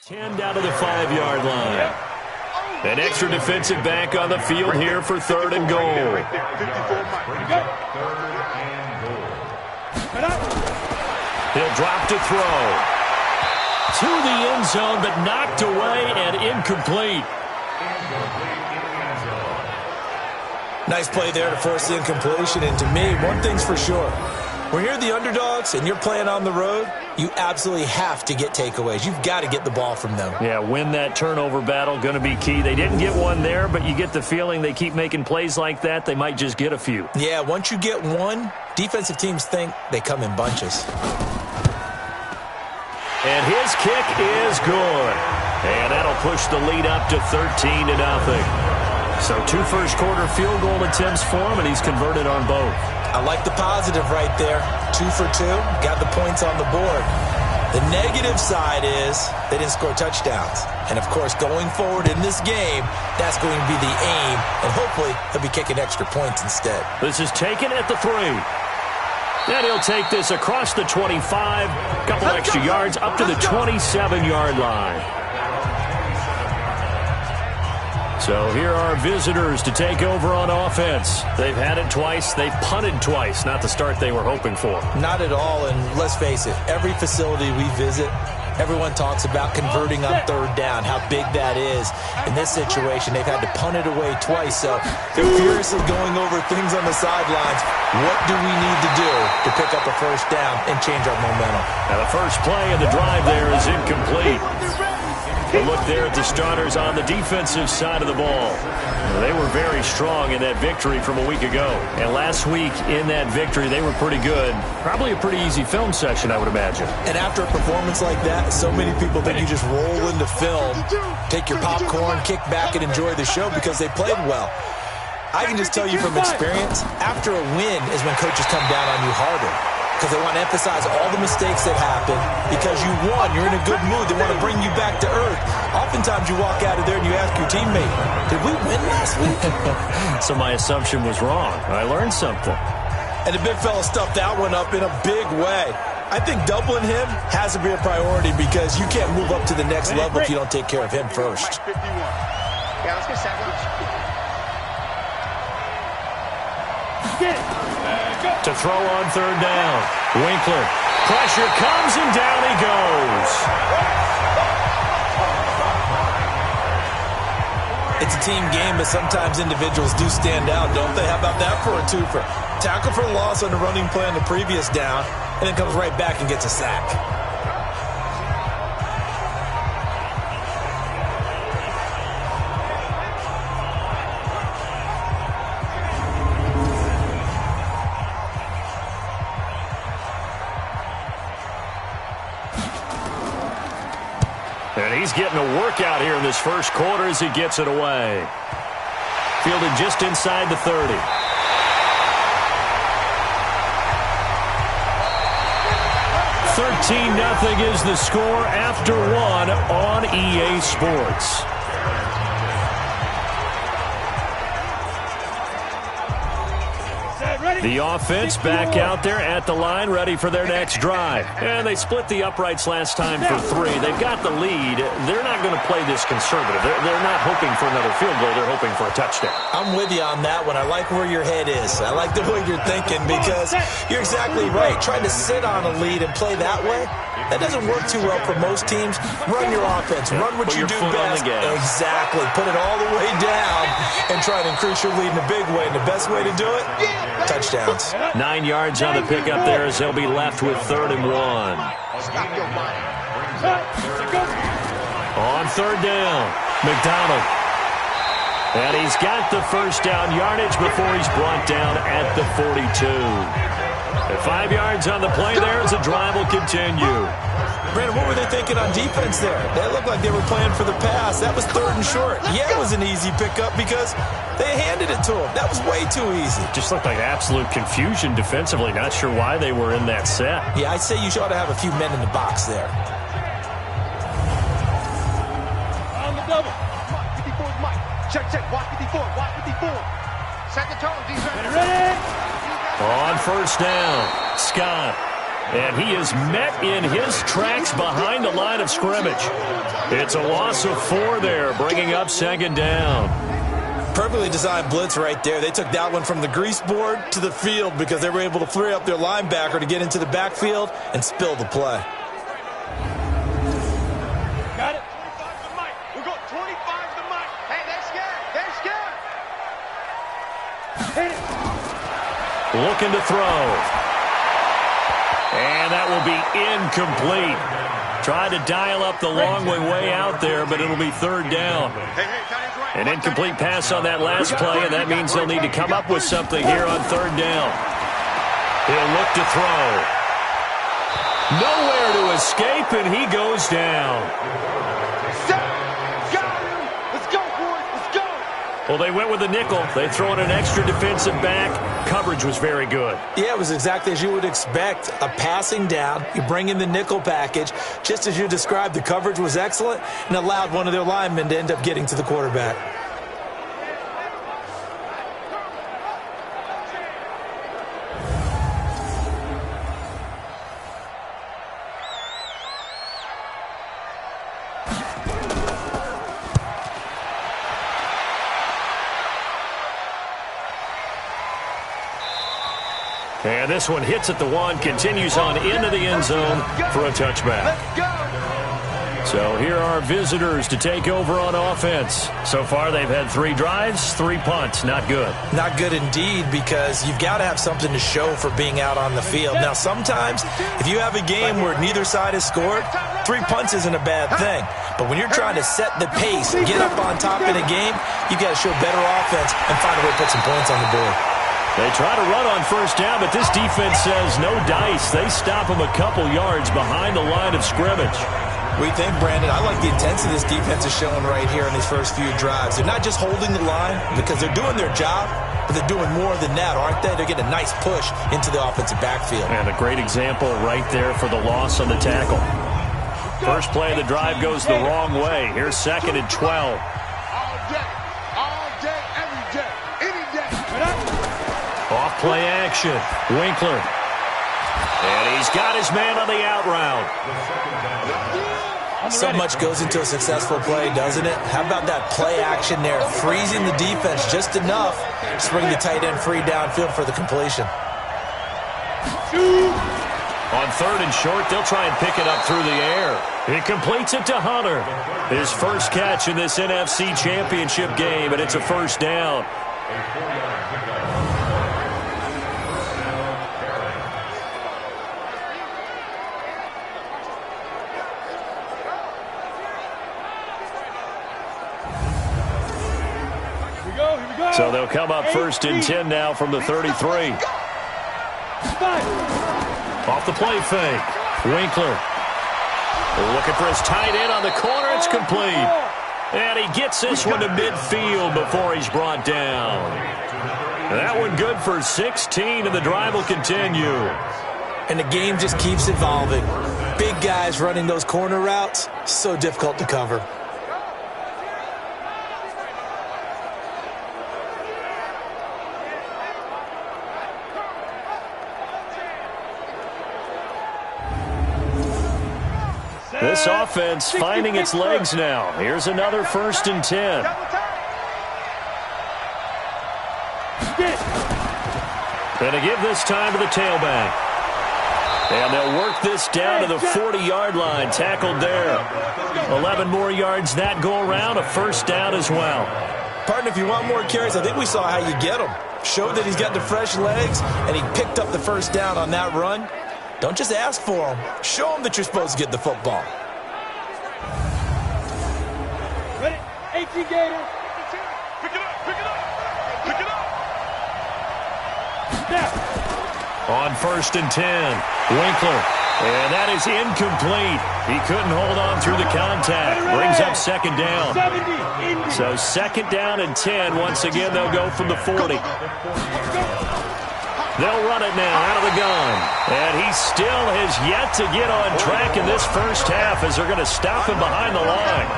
10 down to the 5-yard line. An extra defensive back on the field here for 3rd and goal. He'll drop to throw. To the end zone, but knocked away and incomplete. Nice play there to force the incompletion. And to me, one thing's for sure. When you're the underdogs and you're playing on the road, you absolutely have to get takeaways. You've got to get the ball from them. Yeah, win that turnover battle, going to be key. They didn't get one there, but you get the feeling they keep making plays like that, they might just get a few. Yeah, once you get one, defensive teams think they come in bunches. And his kick is good. And that'll push the lead up to 13-0. So 2 first-quarter field goal attempts for him, and he's converted on both. I like the positive right there. 2 for 2, got the points on the board. The negative side is they didn't score touchdowns. And, of course, going forward in this game, that's going to be the aim. And hopefully he'll be kicking extra points instead. This is taken at the 3. And he'll take this across the 25, couple extra yards up to the 27-yard line. So here are visitors to take over on offense. They've had it twice. They've punted twice. Not the start they were hoping for. Not at all, and let's face it, every facility we visit, everyone talks about converting on 3rd down, how big that is. In this situation, they've had to punt it away twice, so they're furiously going over things on the sidelines. What do we need to do to pick up a first down and change our momentum? Now the first play of the drive there is incomplete. A look there at the starters on the defensive side of the ball. They were very strong in that victory from a week ago. And last week in that victory, they were pretty good. Probably a pretty easy film session, I would imagine. And after a performance like that, so many people think you just roll into film, take your popcorn, kick back, and enjoy the show because they played well. I can just tell you from experience, after a win is when coaches come down on you harder. Because they want to emphasize all the mistakes that happened. Because you won, you're in a good mood. They want to bring you back to earth. Oftentimes you walk out of there and you ask your teammate, did we win last week? So my assumption was wrong. I learned something. And the big fella stuffed that one up in a big way. I think doubling him has to be a priority because you can't move up to the next level if you don't take care of him first. Yeah, let's get sandwich. To throw on 3rd down. Winkler. Pressure comes and down he goes. It's a team game, but sometimes individuals do stand out, don't they? How about that for a twofer? Tackle for loss on the running play on the previous down, and then comes right back and gets a sack. And he's getting a workout here in this first quarter as he gets it away. Fielded just inside the 30. $13-0 is the score after 1 on EA Sports. The offense back out there at the line, ready for their next drive. And they split the uprights last time for 3. They've got the lead. They're not going to play this conservative. They're not hoping for another field goal. They're hoping for a touchdown. I'm with you on that one. I like where your head is. I like the way you're thinking because you're exactly right. Trying to sit on a lead and play that way, that doesn't work too well for most teams. Run your offense. Run what you do best. Exactly. Put it all the way down and try to increase your lead in a big way. And the best way to do it, touchdowns. 9 yards on the pickup there as they'll be left with 3rd and 1. On 3rd down, McDonald. And he's got the first down yardage before he's brought down at the 42. At 5 yards on the play there as the drive will continue. Brandon, what were they thinking on defense there? They looked like they were playing for the pass. That was 3rd and short. Yeah, it was an easy pickup because they handed it to him. That was way too easy. Just looked like absolute confusion defensively. Not sure why they were in that set. Yeah, I'd say you ought to have a few men in the box there. On the double. 54 is Mike. Check. Watch 54. Watch 54. Set the tone, defense. On 1st down, Scott. And he is met in his tracks behind the line of scrimmage. It's a loss of 4 there, bringing up second down. Perfectly designed blitz right there. They took that one from the grease board to the field because they were able to free up their linebacker to get into the backfield and spill the play. Got it. 25 to Mike. We're going 25 to Mike. Hey, they're scared. They're scared. Hit it. Looking to throw. And that will be incomplete. Tried to dial up the long way out there, but it'll be third down. An incomplete pass on that last play, and that means they'll need to come up with something here on third down. He'll look to throw. Nowhere to escape, and he goes down. Let's go, boys. Let's go. Well, they went with a nickel. They throw in an extra defensive back. Coverage was very good. Yeah, it was exactly as you would expect. A passing down. You bring in the nickel package. Just as you described, the coverage was excellent and allowed one of their linemen to end up getting to the quarterback. And this one hits at the 1, continues on into the end zone for a touchback. So here are visitors to take over on offense. So far they've had 3 drives, 3 punts. Not good. Not good indeed, because you've got to have something to show for being out on the field. Now, sometimes if you have a game where neither side has scored, 3 punts isn't a bad thing. But when you're trying to set the pace, get up on top in a game, you've got to show better offense and find a way to put some points on the board. They try to run on first down, but this defense says no dice. They stop them a couple yards behind the line of scrimmage. We think, Brandon, I like the intensity this defense is showing right here in these first few drives. They're not just holding the line because they're doing their job, but they're doing more than that, aren't they? They're getting a nice push into the offensive backfield. And a great example right there for the loss on the tackle. First play of the drive goes the wrong way. Here's second and 12. All day, every day, any day. Off play action. Winkler. And he's got his man on the out route. So much goes into a successful play, doesn't it? How about that play action there, freezing the defense just enough to bring the tight end free downfield for the completion. On third and short, they'll try and pick it up through the air. He completes it to Hunter. His first catch in this NFC Championship game, and it's a first down. So they'll come up first and 10 now from the 33. Off the play fake. Winkler. Looking for his tight end on the corner. It's complete. And he gets this one to midfield before he's brought down. That one good for 16, and the drive will continue. And the game just keeps evolving. Big guys running those corner routes, so difficult to cover. This offense finding its legs now. Here's another first and 10. Going to give this time to the tailback. And they'll work this down to the 40-yard line. Tackled there. 11 more yards that go around. A first down as well. Partner, if you want more carries, I think we saw how you get them. Showed that he's got the fresh legs, and he picked up the first down on that run. Don't just ask for them. Show them that you're supposed to get the football. Ready? HC Gator. Pick it up. Pick it up. Pick it up. Now. On first and 10, Winkler. And that is incomplete. He couldn't hold on through the contact. Brings up second down. So second down and 10. Once again, they'll go from the 40. They'll run it now out of the gun. And he still has yet to get on track in this first half as they're going to stop him behind the line.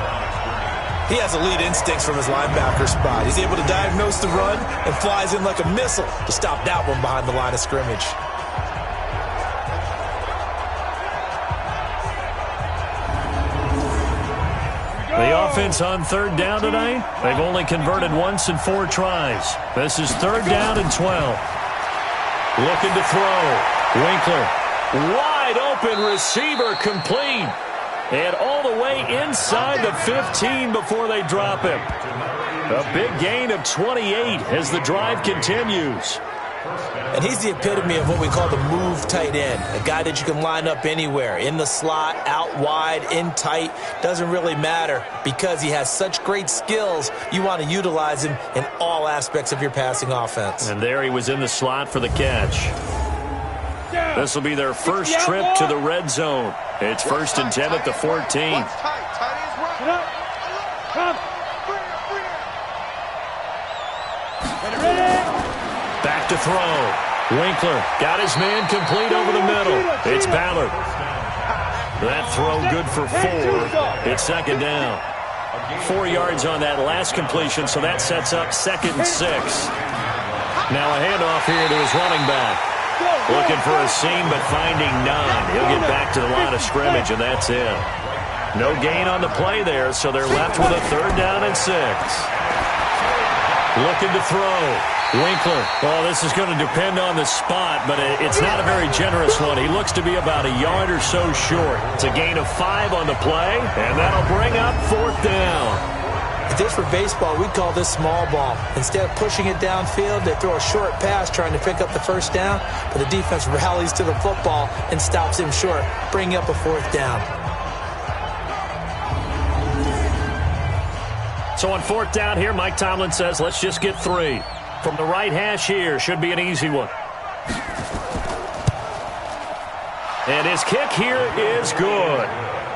He has elite instincts from his linebacker spot. He's able to diagnose the run and flies in like a missile to stop that one behind the line of scrimmage. The offense on third down tonight, they've only converted once in 4 tries. This is third down and 12. Looking to throw. Winkler. Wide open receiver complete. And all the way inside the 15 before they drop him. A big gain of 28 as the drive continues. And he's the epitome of what we call the move tight end. A guy that you can line up anywhere. In the slot, out wide, in tight. Doesn't really matter because he has such great skills. You want to utilize him in all aspects of your passing offense. And there he was in the slot for the catch. This will be their first trip to the red zone. It's 1st and 10 at the 14. Back to throw. Winkler got his man complete over the middle. It's Ballard. That throw good for 4. It's 2nd down. 4 yards on that last completion, so that sets up 2nd and 6. Now a handoff here to his running back. Looking for a seam, but finding none. He'll get back to the line of scrimmage, and that's it. No gain on the play there, so they're left with a 3rd down and 6. Looking to throw. Winkler. Well, this is going to depend on the spot, but it's not a very generous one. He looks to be about a yard or so short. It's a gain of 5 on the play, and that'll bring up 4th down. If this were baseball, we'd call this small ball. Instead of pushing it downfield, they throw a short pass trying to pick up the 1st down, but the defense rallies to the football and stops him short, bringing up a 4th down. So on 4th down here, Mike Tomlin says, let's just get 3. From the right hash here, should be an easy one. And his kick here is good.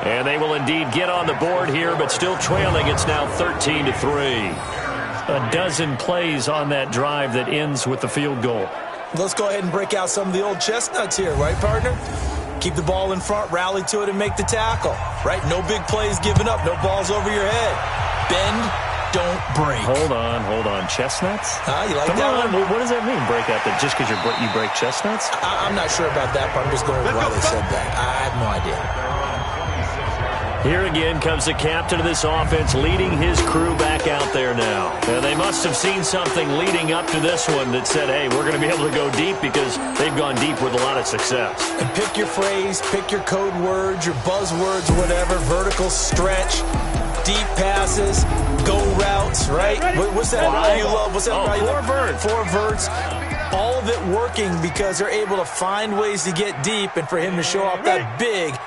And they will indeed get on the board here, but still trailing. It's now 13-3. A dozen plays on that drive that ends with the field goal. Let's go ahead and break out some of the old chestnuts here, right, partner? Keep the ball in front, rally to it, and make the tackle, right? No big plays given up, no balls over your head. Bend, don't break. Hold on. Chestnuts? You like Come that on. one? What does that mean, break out? That just because you break chestnuts? I'm not sure about that, but I'm just going with why they said that. I have no idea. Here again comes the captain of this offense leading his crew back out there now. They must have seen something leading up to this one that said, hey, we're going to be able to go deep because they've gone deep with a lot of success. And pick your phrase, pick your code words, your buzzwords, whatever, vertical stretch, deep passes, go routes, right? What's that route you love? What's that route you love? 4 verts. All of it working because they're able to find ways to get deep and for him to show off that big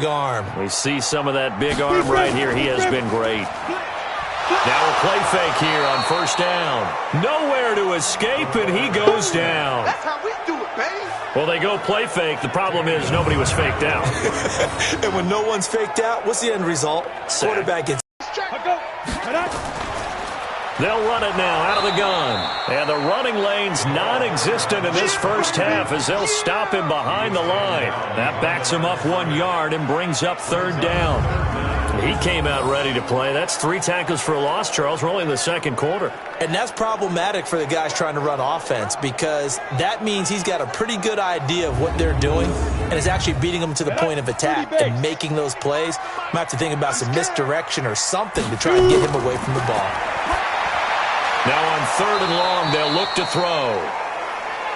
arm. We see some of that big arm right here. He has been great. Now a play fake here on 1st down. Nowhere to escape, and he goes down. That's how we do it, baby. Well, they go play fake. The problem is nobody was faked out. And when no one's faked out, what's the end result? Quarterback gets... They'll run it now out of the gun. And the running lane's non-existent in this first half as they'll stop him behind the line. That backs him up 1 yard and brings up 3rd down. He came out ready to play. That's 3 tackles for a loss, Charles. We're only in the 2nd quarter. And that's problematic for the guys trying to run offense because that means he's got a pretty good idea of what they're doing and is actually beating them to the point of attack and making those plays. Might have to think about some misdirection or something to try and get him away from the ball. Now on 3rd and long, they'll look to throw.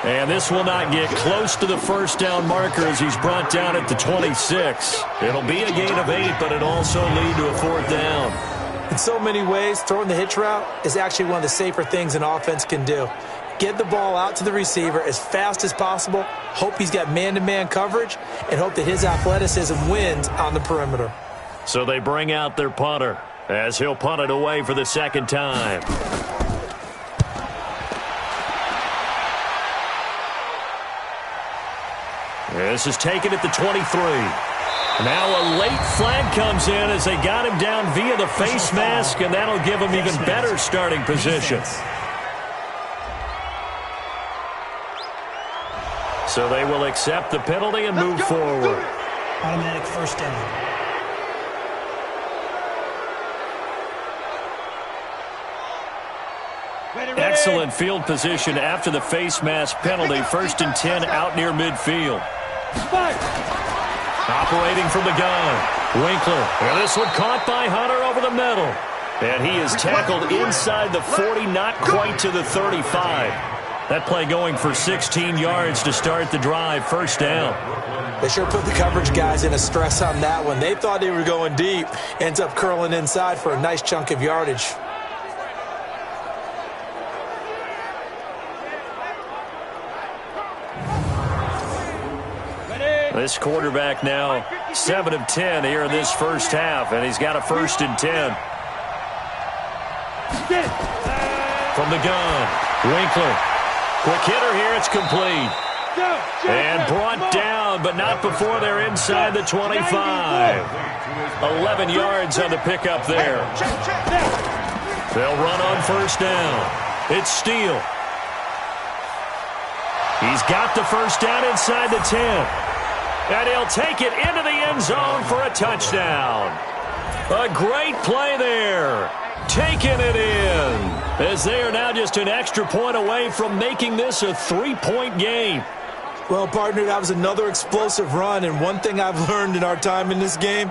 And this will not get close to the 1st down marker as he's brought down at the 26. It'll be a gain of 8, but it'll also lead to a 4th down. In so many ways, throwing the hitch route is actually one of the safer things an offense can do. Get the ball out to the receiver as fast as possible, hope he's got man-to-man coverage, and hope that his athleticism wins on the perimeter. So they bring out their punter as he'll punt it away for the 2nd time. This is taken at the 23. Now a late flag comes in as they got him down via the face mask, and that'll give him even better starting position. So they will accept the penalty and move forward. Automatic 1st down. Excellent field position after the face mask penalty. 1st and 10 out near midfield. Operating from the gun. Winkler. And this one caught by Hunter over the middle. And he is tackled inside the 40, not quite to the 35. That play going for 16 yards to start the drive. First down. They sure put the coverage guys in a stress on that one. They thought they were going deep. Ends up curling inside for a nice chunk of yardage. This quarterback now 7 of 10 here in this first half, and he's got a 1st and 10. From the gun, Winkler. Quick hitter here, it's complete. And brought down, but not before they're inside the 25. 11 yards on the pickup there. They'll run on first down. It's Steele. He's got the first down inside the 10. And he'll take it into the end zone for a touchdown. A great play there. Taking it in. As they are now just an extra point away from making this a 3-point game. Well, partner, that was another explosive run. And one thing I've learned in our time in this game,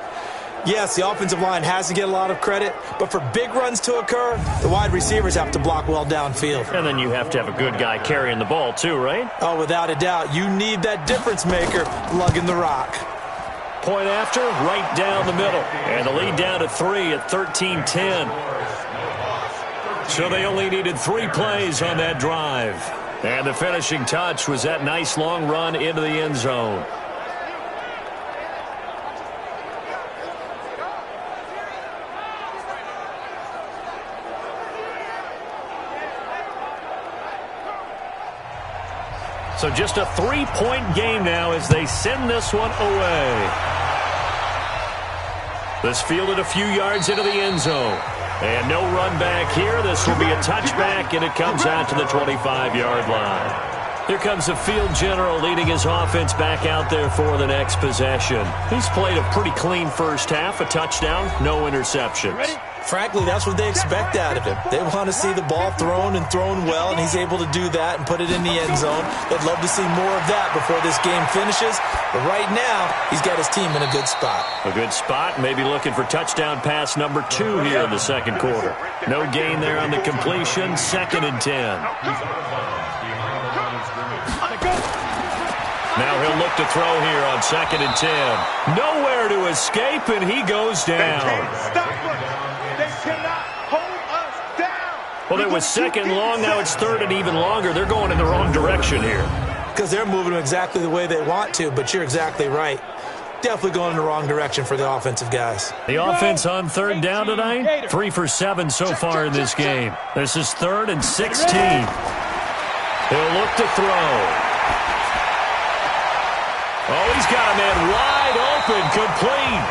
yes, the offensive line has to get a lot of credit, but for big runs to occur, the wide receivers have to block well downfield. And then you have to have a good guy carrying the ball too, right? Oh, without a doubt. You need that difference maker lugging the rock. Point after, right down the middle. And the lead down to 3 at 13-10. So they only needed 3 plays on that drive. And the finishing touch was that nice long run into the end zone. So just a 3-point game now as they send this one away. This fielded a few yards into the end zone. And no run back here. This will be a touchback, and it comes out to the 25-yard line. Here comes the field general leading his offense back out there for the next possession. He's played a pretty clean first half, a touchdown, no interceptions. Frankly, that's what they expect out of him. They want to see the ball thrown and thrown well, and he's able to do that and put it in the end zone. They'd love to see more of that before this game finishes. But right now, he's got his team in a good spot. A good spot, maybe looking for touchdown pass number 2 here in the second quarter. No gain there on the completion, 2nd and 10. Now he'll look to throw here on 2nd and 10. Nowhere to escape, and he goes down. Well, it was 2nd long, now it's 3rd and even longer. They're going in the wrong direction here. Because they're moving exactly the way they want to, but you're exactly right. Definitely going in the wrong direction for the offensive guys. The offense on 3rd down tonight, 3 for 7 so far in this game. This is 3rd and 16. He'll look to throw. Oh, he's got a man wide open, complete.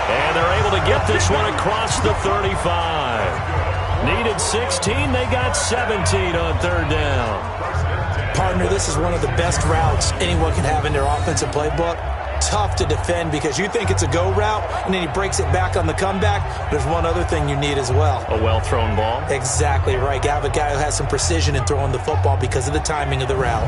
And they're able to get this one across the 35. Needed 16, they got 17 on 3rd down. Partner, this is one of the best routes anyone can have in their offensive playbook. Tough to defend because you think it's a go route, and then he breaks it back on the comeback. There's one other thing you need as well. A well-thrown ball. Exactly right. You have a guy who has some precision in throwing the football because of the timing of the route.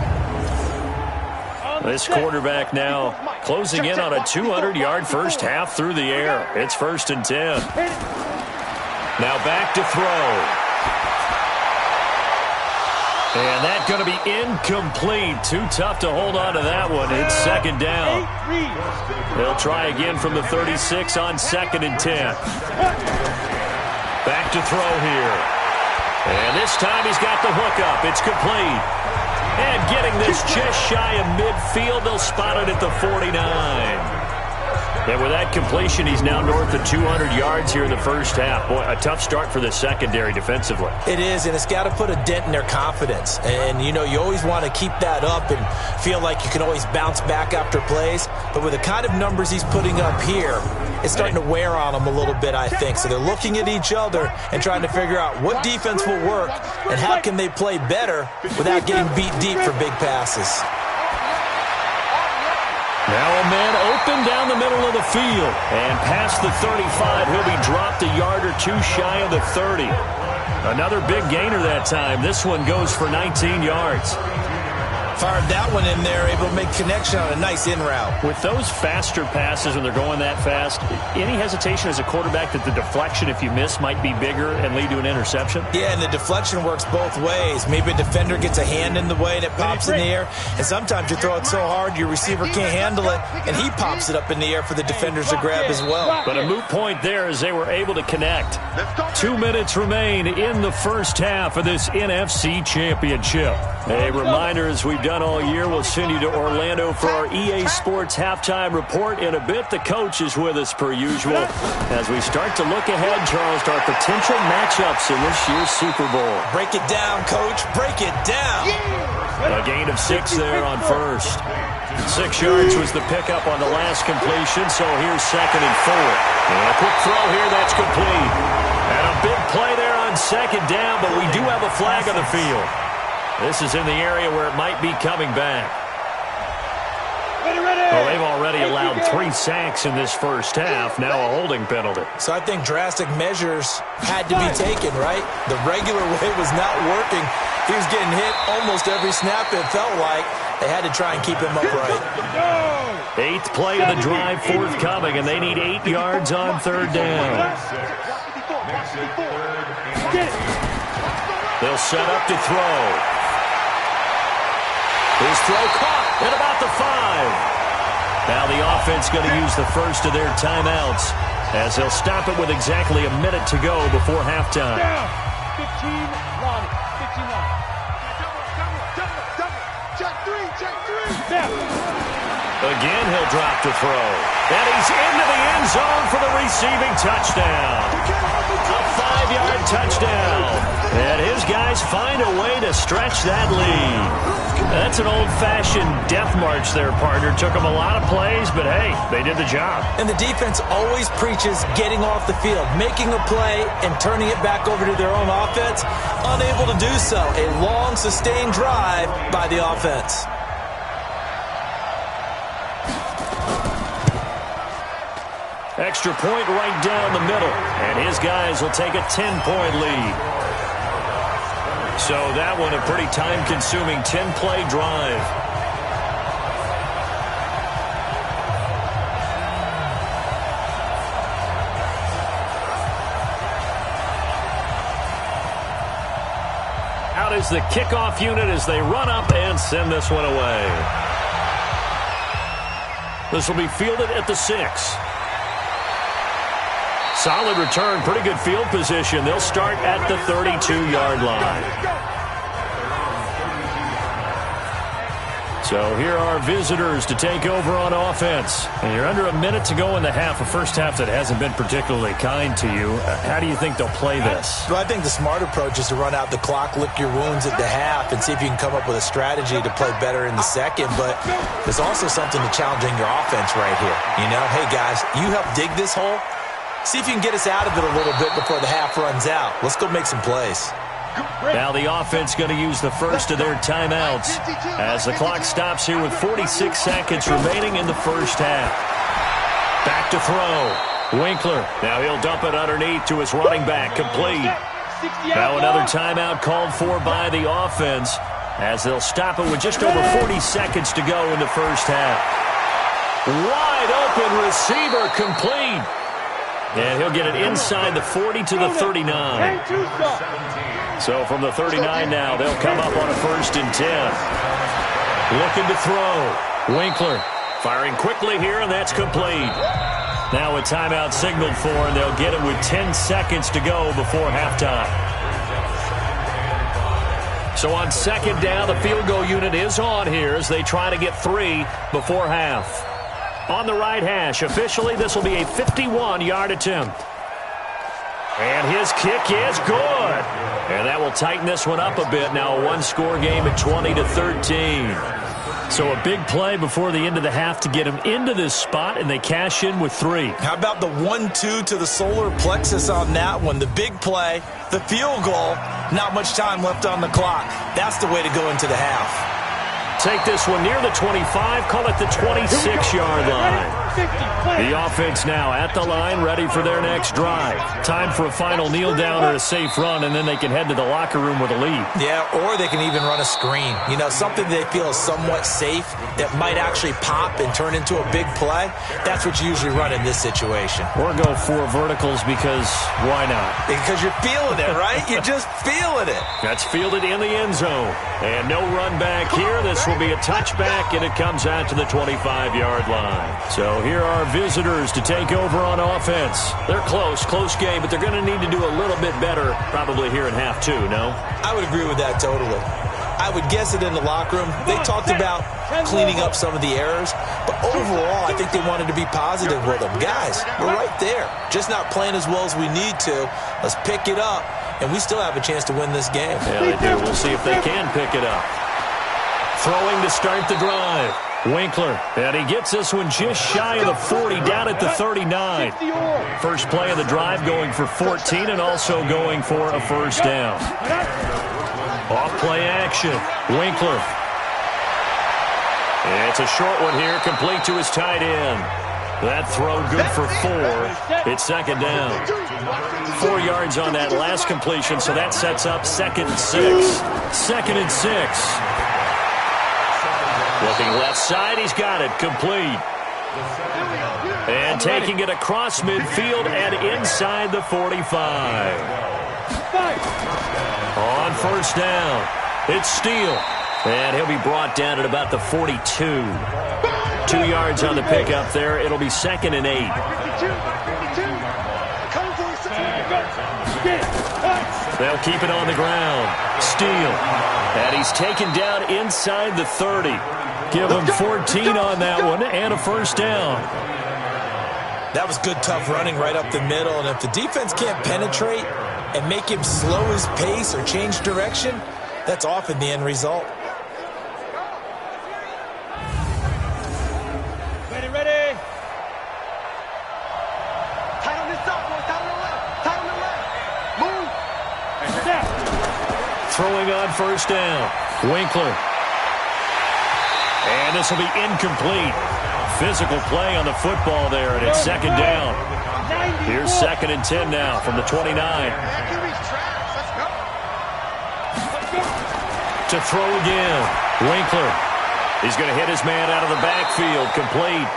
This quarterback now closing in on a 200-yard first half through the air. It's 1st and 10. Now back to throw. And that's going to be incomplete. Too tough to hold on to that one. It's 2nd down. They'll try again from the 36 on 2nd and 10. Back to throw here. And this time he's got the hookup. It's complete. And getting this just shy of midfield, they'll spot it at the 49. And with that completion, he's now north of 200 yards here in the first half. Boy, a tough start for the secondary defensively. It is, and it's got to put a dent in their confidence. And, you know, you always want to keep that up and feel like you can always bounce back after plays. But with the kind of numbers he's putting up here, it's starting to wear on them a little bit, I think. So they're looking at each other and trying to figure out what defense will work and how can they play better without getting beat deep for big passes. Now a man open down the middle of the field. And past the 35, he'll be dropped a yard or two shy of the 30. Another big gainer that time. This one goes for 19 yards. Fired that one in there, able to make connection on a nice in route. With those faster passes when they're going that fast, any hesitation as a quarterback that the deflection, if you miss, might be bigger and lead to an interception? Yeah, and the deflection works both ways. Maybe a defender gets a hand in the way and it pops in the air, and sometimes you throw it so hard your receiver can't handle it, and he pops it up in the air for the defenders to grab as well. But a moot point there as they were able to connect. 2 minutes remain in the first half of this NFC Championship. A reminder, as we've done all year, we'll send you to Orlando for our EA Sports halftime report. In a bit, the coach is with us per usual. As we start to look ahead, Charles, to our potential matchups in this year's Super Bowl. Break it down, Coach. Break it down. A gain of 6 there on first. 6 yards was the pickup on the last completion, so here's 2nd and 4. And a quick throw here, that's complete. And a big play there on 2nd down, but we do have a flag on the field. This is in the area where it might be coming back. Well, they've already allowed 3 sacks in this first half, now a holding penalty. So I think drastic measures had to be taken, right? The regular way was not working. He was getting hit almost every snap, it felt like. They had to try and keep him upright. 8th play of the drive forthcoming, and they need 8 yards on 3rd down. They'll set up to throw. His throw caught at about the 5. Now the offense going to use the first of their timeouts as they'll stop it with exactly a minute to go before halftime. 15, Lonnie. 15, Lonnie. Check three. Again, he'll drop to throw. And he's into the end zone for the receiving touchdown. A 5-yard touchdown. And his guys find a way to stretch that lead. That's an old-fashioned death march there, partner. Took them a lot of plays, but hey, they did the job. And the defense always preaches getting off the field, making a play, and turning it back over to their own offense. Unable to do so. A long, sustained drive by the offense. Extra point right down the middle, and his guys will take a 10-point lead. So that one a pretty time-consuming 10-play drive. Out is the kickoff unit as they run up and send this one away. This will be fielded at the 6. Solid return, pretty good field position. They'll start at the 32-yard line. So here are visitors to take over on offense. And you're under a minute to go in the half, a first half that hasn't been particularly kind to you. How do you think they'll play this? Well, I think the smart approach is to run out the clock, lick your wounds at the half, and see if you can come up with a strategy to play better in the second. But there's also something to challenging your offense right here. You know, hey, guys, you help dig this hole. See if you can get us out of it a little bit before the half runs out. Let's go make some plays. Now the offense going to use the first of their timeouts as the clock stops here with 46 seconds remaining in the first half. Back to throw. Winkler. Now he'll dump it underneath to his running back. Complete. Now another timeout called for by the offense as they'll stop it with just over 40 seconds to go in the first half. Wide open receiver complete. And he'll get it inside the 40 to the 39. So from the 39 now, they'll come up on a 1st and 10. Looking to throw. Winkler firing quickly here, and that's complete. Now a timeout signaled for, and they'll get it with 10 seconds to go before halftime. So on 2nd down, the field goal unit is on here as they try to get 3 before half. On the right hash, officially, this will be a 51-yard attempt. And his kick is good. And that will tighten this one up a bit. Now a one-score game at 20-13. So a big play before the end of the half to get him into this spot, and they cash in with 3. How about the 1-2 to the solar plexus on that one? The big play, the field goal, not much time left on the clock. That's the way to go into the half. take this one near the 25, call it the 26-yard line. The offense now at the line, ready for their next drive. Time for a final kneel down or a safe run, and then they can head to the locker room with a lead. Yeah, or they can even run a screen. You know, something they feel is somewhat safe that might actually pop and turn into a big play. That's what you usually run in this situation. Or go for verticals because why not? Because you're feeling it, right? You're just feeling it. That's fielded in the end zone. And no run back here. This will be a touchback, and it comes out to the 25-yard line. So here are visitors to take over on offense. They're close game, but they're going to need to do a little bit better probably here in half two, no? I would agree with that totally. I would guess it in the locker room. They talked about cleaning up some of the errors, but overall, I think they wanted to be positive with them. Guys, we're right there. Just not playing as well as we need to. Let's pick it up, and we still have a chance to win this game. Yeah, they do. We'll see if they can pick it up. Throwing to start the drive. Winkler, and he gets this one just shy of the 40, down at the 39. First play of the drive going for 14 and also going for a first down. Off-play action. Winkler. It's a short one here, complete to his tight end. That throw good for 4. It's second down. 4 yards on that last completion, so that sets up 2nd and 6. 2nd and 6. Looking left side, he's got it, complete. And taking it across midfield and inside the 45. On first down, it's Steele. And he'll be brought down at about the 42. 2 yards on the pickup there. It'll be 2nd and 8. They'll keep it on the ground. Steele. And he's taken down inside the 30. Give him 14 on that one and a first down. That was good, tough running right up the middle. And if the defense can't penetrate and make him slow his pace or change direction, that's often the end result. Ready. Tight on this side, boys. Tight on the left. Tight on the left. Move. Throwing on first down. Winkler. And this will be incomplete. Physical play on the football there, and it's second down. Here's 2nd and 10 now from the 29. To throw again. Winkler. He's going to hit his man out of the backfield. Complete.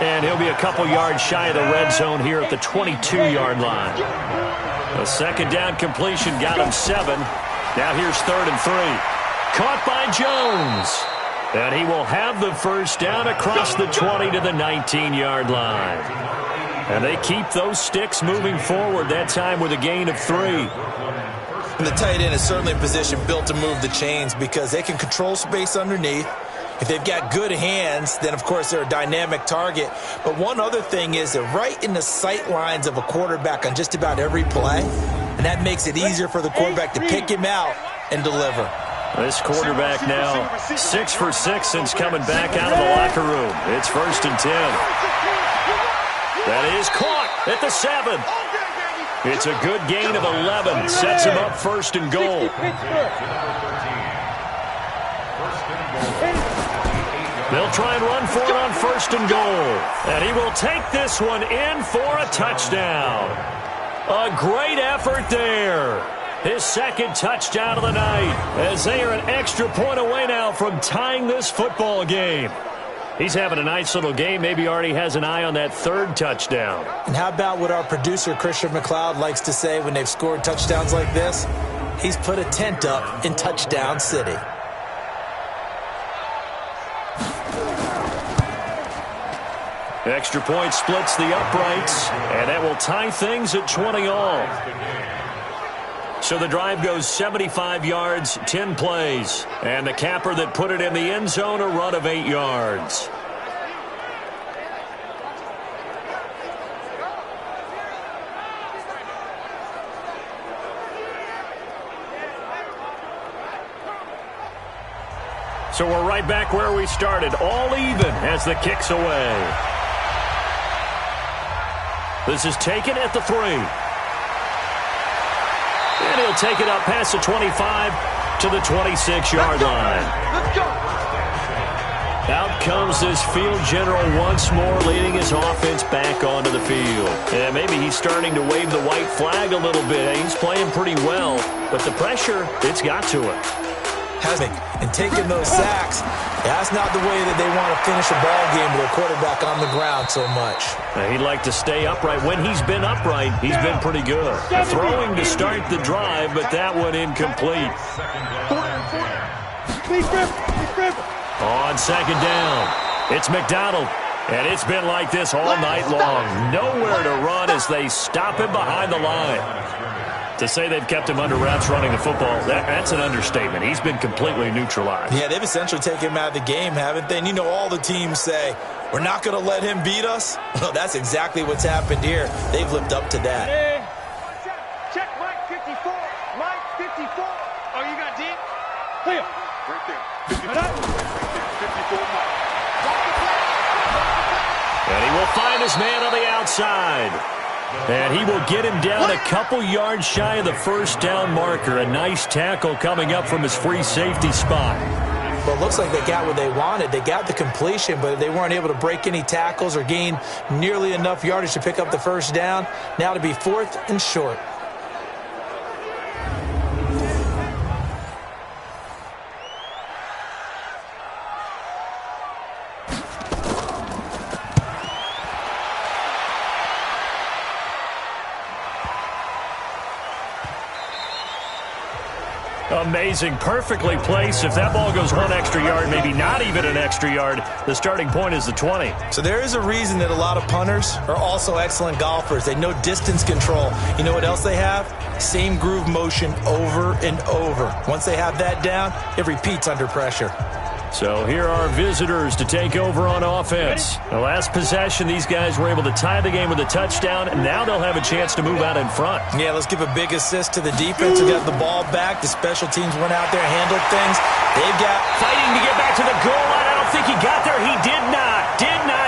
And he'll be a couple yards shy of the red zone here at the 22-yard line. A second down completion got him 7. Now here's 3rd and 3. Caught by Jones. And he will have the first down across the 20 to the 19-yard line. And they keep those sticks moving forward, that time with a gain of 3. And the tight end is certainly in position built to move the chains because they can control space underneath. If they've got good hands, then, of course, they're a dynamic target. But one other thing is they're right in the sight lines of a quarterback on just about every play. And that makes it easier for the quarterback to pick him out and deliver. This quarterback now 6 for 6 since coming back out of the locker room. It's 1st and 10. That is caught at the 7. It's a good gain of 11. Sets him up 1st and goal. They'll try and run for it on 1st and goal. And he will take this one in for a touchdown. A great effort there. His 2nd touchdown of the night as they are an extra point away now from tying this football game. He's having a nice little game. Maybe already has an eye on that 3rd touchdown. And how about what our producer, Christian McLeod, likes to say when they've scored touchdowns like this? He's put a tent up in Touchdown City. Extra point splits the uprights, and that will tie things at 20 all. So the drive goes 75 yards, 10 plays. And the capper that put it in the end zone, a run of 8 yards. So we're right back where we started, all even as the kick's away. This is taken at the 3. And he'll take it up past the 25 to the 26-yard line. Let's go. Out comes this field general once more, leading his offense back onto the field. And maybe he's starting to wave the white flag a little bit. He's playing pretty well, but the pressure, it's got to him. And taking those sacks, that's not the way that they want to finish a ball game with their quarterback on the ground so much. He'd like to stay upright. When he's been upright, he's been pretty good. Throwing to start the drive, but that one incomplete. On second down, it's McDonald. And it's been like this all night long. Nowhere to run as they stop him behind the line. To say they've kept him under wraps running the football, that's an understatement. He's been completely neutralized. Yeah, they've essentially taken him out of the game, haven't they? And you know all the teams say, we're not going to let him beat us. Well, that's exactly what's happened here. They've lived up to that. Hey. Check Mike 54. Mike 54. Oh, you got deep? Here. Right there. 54 Mike. And he will find his man on the outside. And he will get him down a couple yards shy of the first down marker. A nice tackle coming up from his free safety spot. Well, it looks like they got what they wanted. They got the completion, but they weren't able to break any tackles or gain nearly enough yardage to pick up the first down. Now to be 4th and short. Amazing, perfectly placed. If that ball goes 1 extra yard, maybe not even an extra yard, the starting point is the 20. So there is a reason that a lot of punters are also excellent golfers. They know distance control. You know what else they have? Same groove motion over and over. Once they have that down, it repeats under pressure. So here are visitors to take over on offense. The last possession, these guys were able to tie the game with a touchdown, and now they'll have a chance to move out in front. Yeah, let's give a big assist to the defense who got the ball back. The special teams went out there and handled things. They've got fighting to get back to the goal line. I don't think he got there. He did not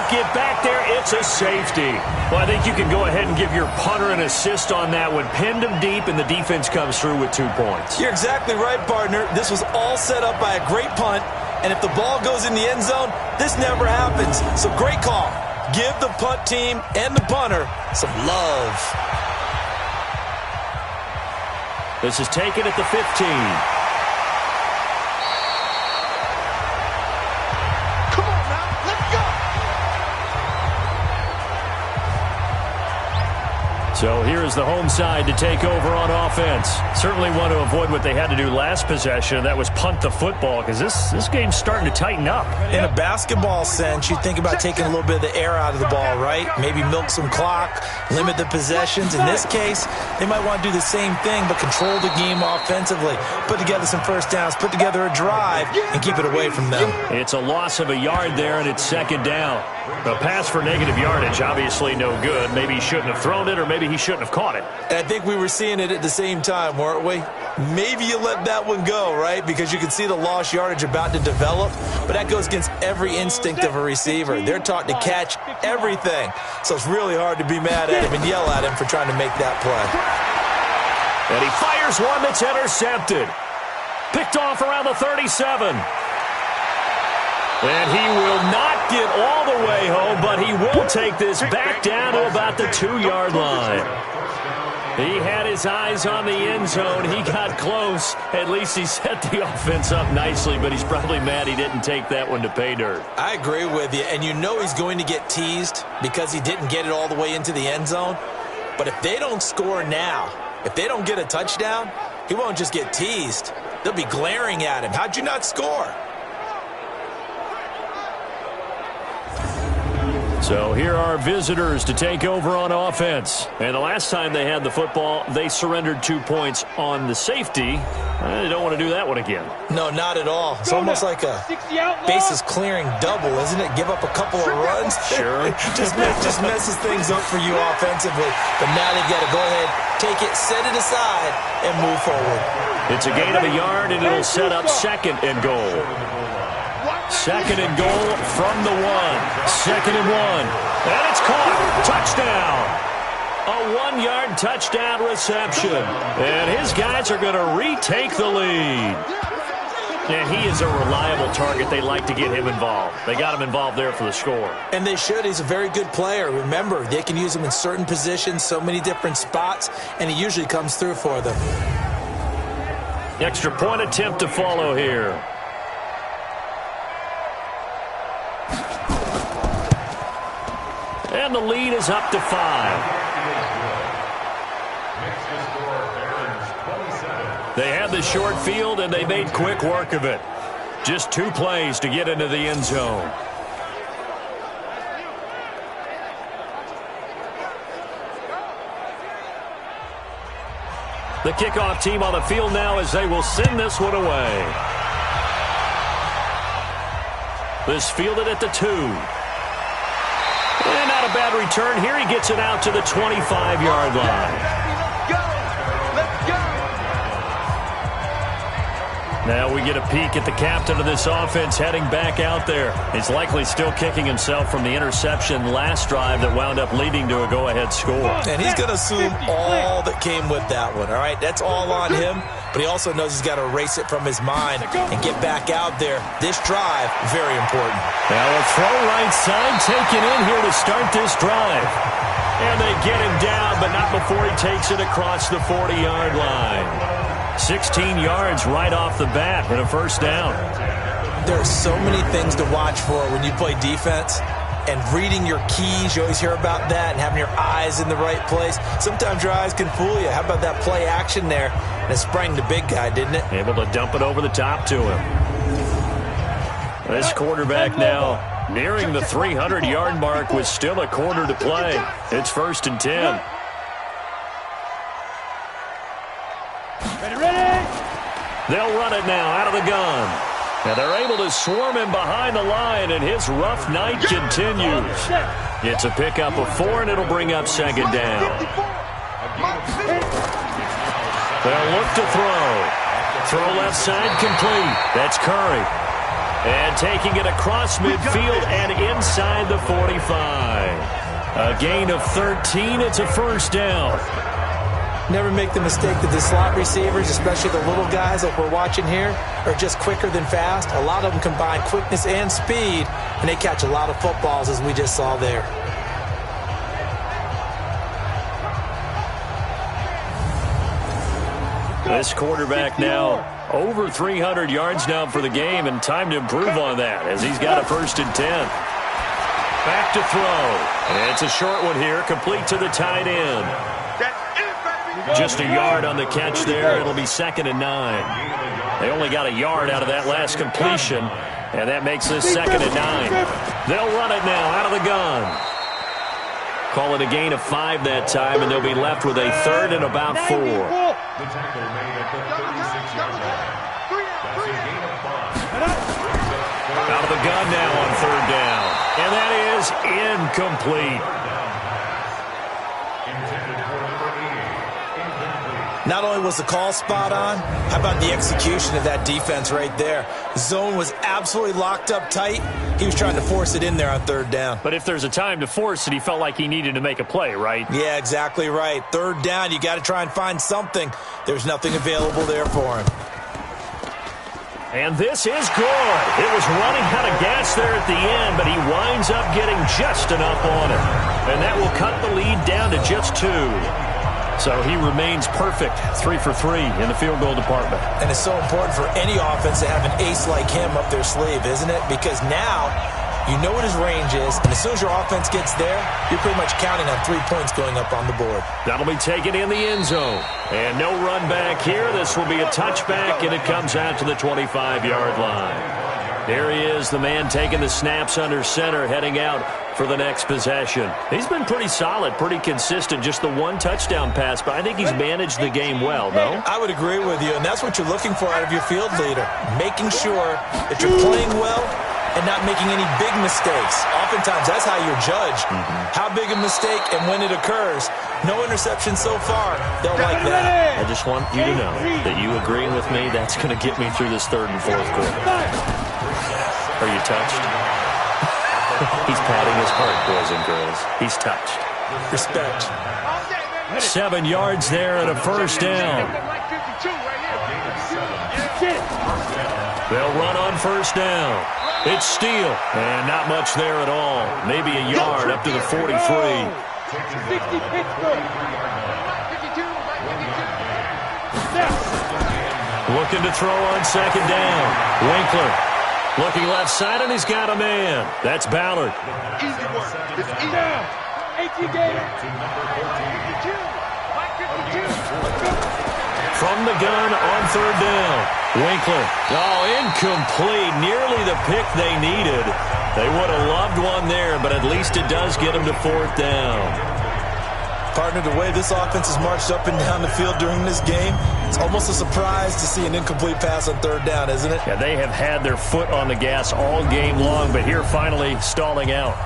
get back there. It's a safety. Well, I think you can go ahead and give your punter an assist on that one. Pinned him deep, and the defense comes through with 2 points. You're exactly right, partner. This was all set up by a great punt. And if the ball goes in the end zone, this never happens. So great call. Give the punt team and the punter some love. This is taken at the 15. Come on now, let's go. So here is the home side to take over on offense. Certainly want to avoid what they had to do last possession. That was punt the football, because this game's starting to tighten up. In a basketball sense, you think about taking a little bit of the air out of the ball, right? Maybe milk some clock, limit the possessions. In this case, they might want to do the same thing, but control the game offensively. Put together some first downs, put together a drive, and keep it away from them. It's a loss of a yard there, and it's second down. A pass for negative yardage, obviously no good. Maybe he shouldn't have thrown it, or maybe he shouldn't have caught it. And I think we were seeing it at the same time, weren't we? Maybe you let that one go, right? Because you can see the lost yardage about to develop. But that goes against every instinct of a receiver. They're taught to catch everything. So it's really hard to be mad at him and yell at him for trying to make that play. And he fires one that's intercepted. Picked off around the 37. And he will not get all the way home, but he will take this back down to about the 2-yard line. He had his eyes on the end zone. He got close. At least he set the offense up nicely, but he's probably mad he didn't take that one to pay dirt. I agree with you, and you know he's going to get teased because he didn't get it all the way into the end zone. But if they don't score now, if they don't get a touchdown, he won't just get teased. They'll be glaring at him. How'd you not score? So here are visitors to take over on offense. And the last time they had the football, they surrendered 2 points on the safety. They don't want to do that one again. No, not at all. It's almost like a bases clearing double, isn't it? Give up a couple of runs. Sure. just messes things up for you offensively. But now they've got to go ahead, take it, set it aside, and move forward. It's a gain of a yard, and it'll set up second and goal. Second and goal from the 1. Second and 1. And it's caught. Touchdown. A 1-yard touchdown reception. And his guys are going to retake the lead. Yeah, he is a reliable target. They like to get him involved. They got him involved there for the score. And they should. He's a very good player. Remember, they can use him in certain positions, so many different spots, and he usually comes through for them. Extra point attempt to follow here. And the lead is up to 5. They had the short field, and they made quick work of it. Just 2 plays to get into the end zone. The kickoff team on the field now as they will send this one away. This fielded at the 2. And not a bad return. Here he gets it out to the 25-yard line. Now we get a peek at the captain of this offense heading back out there. He's likely still kicking himself from the interception last drive that wound up leading to a go-ahead score. And he's going to assume all that came with that one, all right? That's all on him, but he also knows he's got to erase it from his mind and get back out there. This drive, very important. Now a throw right side taken in here to start this drive. And they get him down, but not before he takes it across the 40-yard line. 16 yards right off the bat and a first down. There are so many things to watch for when you play defense. And reading your keys, you always hear about that, and having your eyes in the right place. Sometimes your eyes can fool you. How about that play action there? And it sprang the big guy, didn't it? Able to dump it over the top to him. This quarterback now nearing the 300-yard mark with still a quarter to play. It's 1st and 10. They'll run it now out of the gun. And they're able to swarm him behind the line, and his rough night continues. It's a pickup of 4, and it'll bring up 2nd down. They'll look to throw. Throw left side complete. That's Curry. And taking it across midfield and inside the 45. A gain of 13. It's a first down. Never make the mistake that the slot receivers, especially the little guys like we're watching here, are just quicker than fast. A lot of them combine quickness and speed, and they catch a lot of footballs, as we just saw there. This quarterback now over 300 yards now for the game, and time to improve on that as he's got a 1st and 10. Back to throw. And it's a short one here, complete to the tight end. Just a yard on the catch there. It'll be 2nd and 9. They only got a yard out of that last completion, and that makes this 2nd and 9. They'll run it now out of the gun. Call it a gain of 5 that time, and they'll be left with a 3rd and about 4. The tackle made at the 36-yard line. That's a gain of 5. Out of the gun now on 3rd down. And that is incomplete. Not only was the call spot on, how about the execution of that defense right there? Zone was absolutely locked up tight. He was trying to force it in there on 3rd down. But if there's a time to force it, he felt like he needed to make a play, right? Yeah, exactly right. 3rd down, you got to try and find something. There's nothing available there for him. And this is good. It was running out of gas there at the end, but he winds up getting just enough on it. And that will cut the lead down to just 2. So he remains perfect, 3 for 3 in the field goal department. And it's so important for any offense to have an ace like him up their sleeve, isn't it? Because now you know what his range is, and as soon as your offense gets there, you're pretty much counting on 3 points going up on the board. That'll be taken in the end zone. And no run back here. This will be a touchback, and it comes out to the 25-yard line. There he is, the man taking the snaps under center, heading out for the next possession. He's been pretty solid, pretty consistent, just the 1 touchdown pass, but I think he's managed the game well, no? I would agree with you, and that's what you're looking for out of your field leader, making sure that you're playing well and not making any big mistakes. Oftentimes, that's how you're judged. How big a mistake and when it occurs. No interception so far. They'll like that. I just want you to know that you agreeing with me, that's going to get me through this 3rd and 4th quarter. Are you touched? He's patting his heart, boys and girls. He's touched. Respect. 7 yards there and a first down. They'll run on first down. It's Steele. And not much there at all. Maybe a yard up to the 43. 60 Pittsburgh. Looking to throw on second down. Winkler looking left side, and he's got a man. That's Ballard. Easy work. It's easy. HC Gator. 52. From the gun on third down. Winkler. Oh, incomplete. Nearly the pick they needed. They would have loved one there, but at least it does get them to fourth down. Partner, the way this offense has marched up and down the field during this game, it's almost a surprise to see an incomplete pass on third down, isn't it? Yeah, they have had their foot on the gas all game long, but here finally stalling out.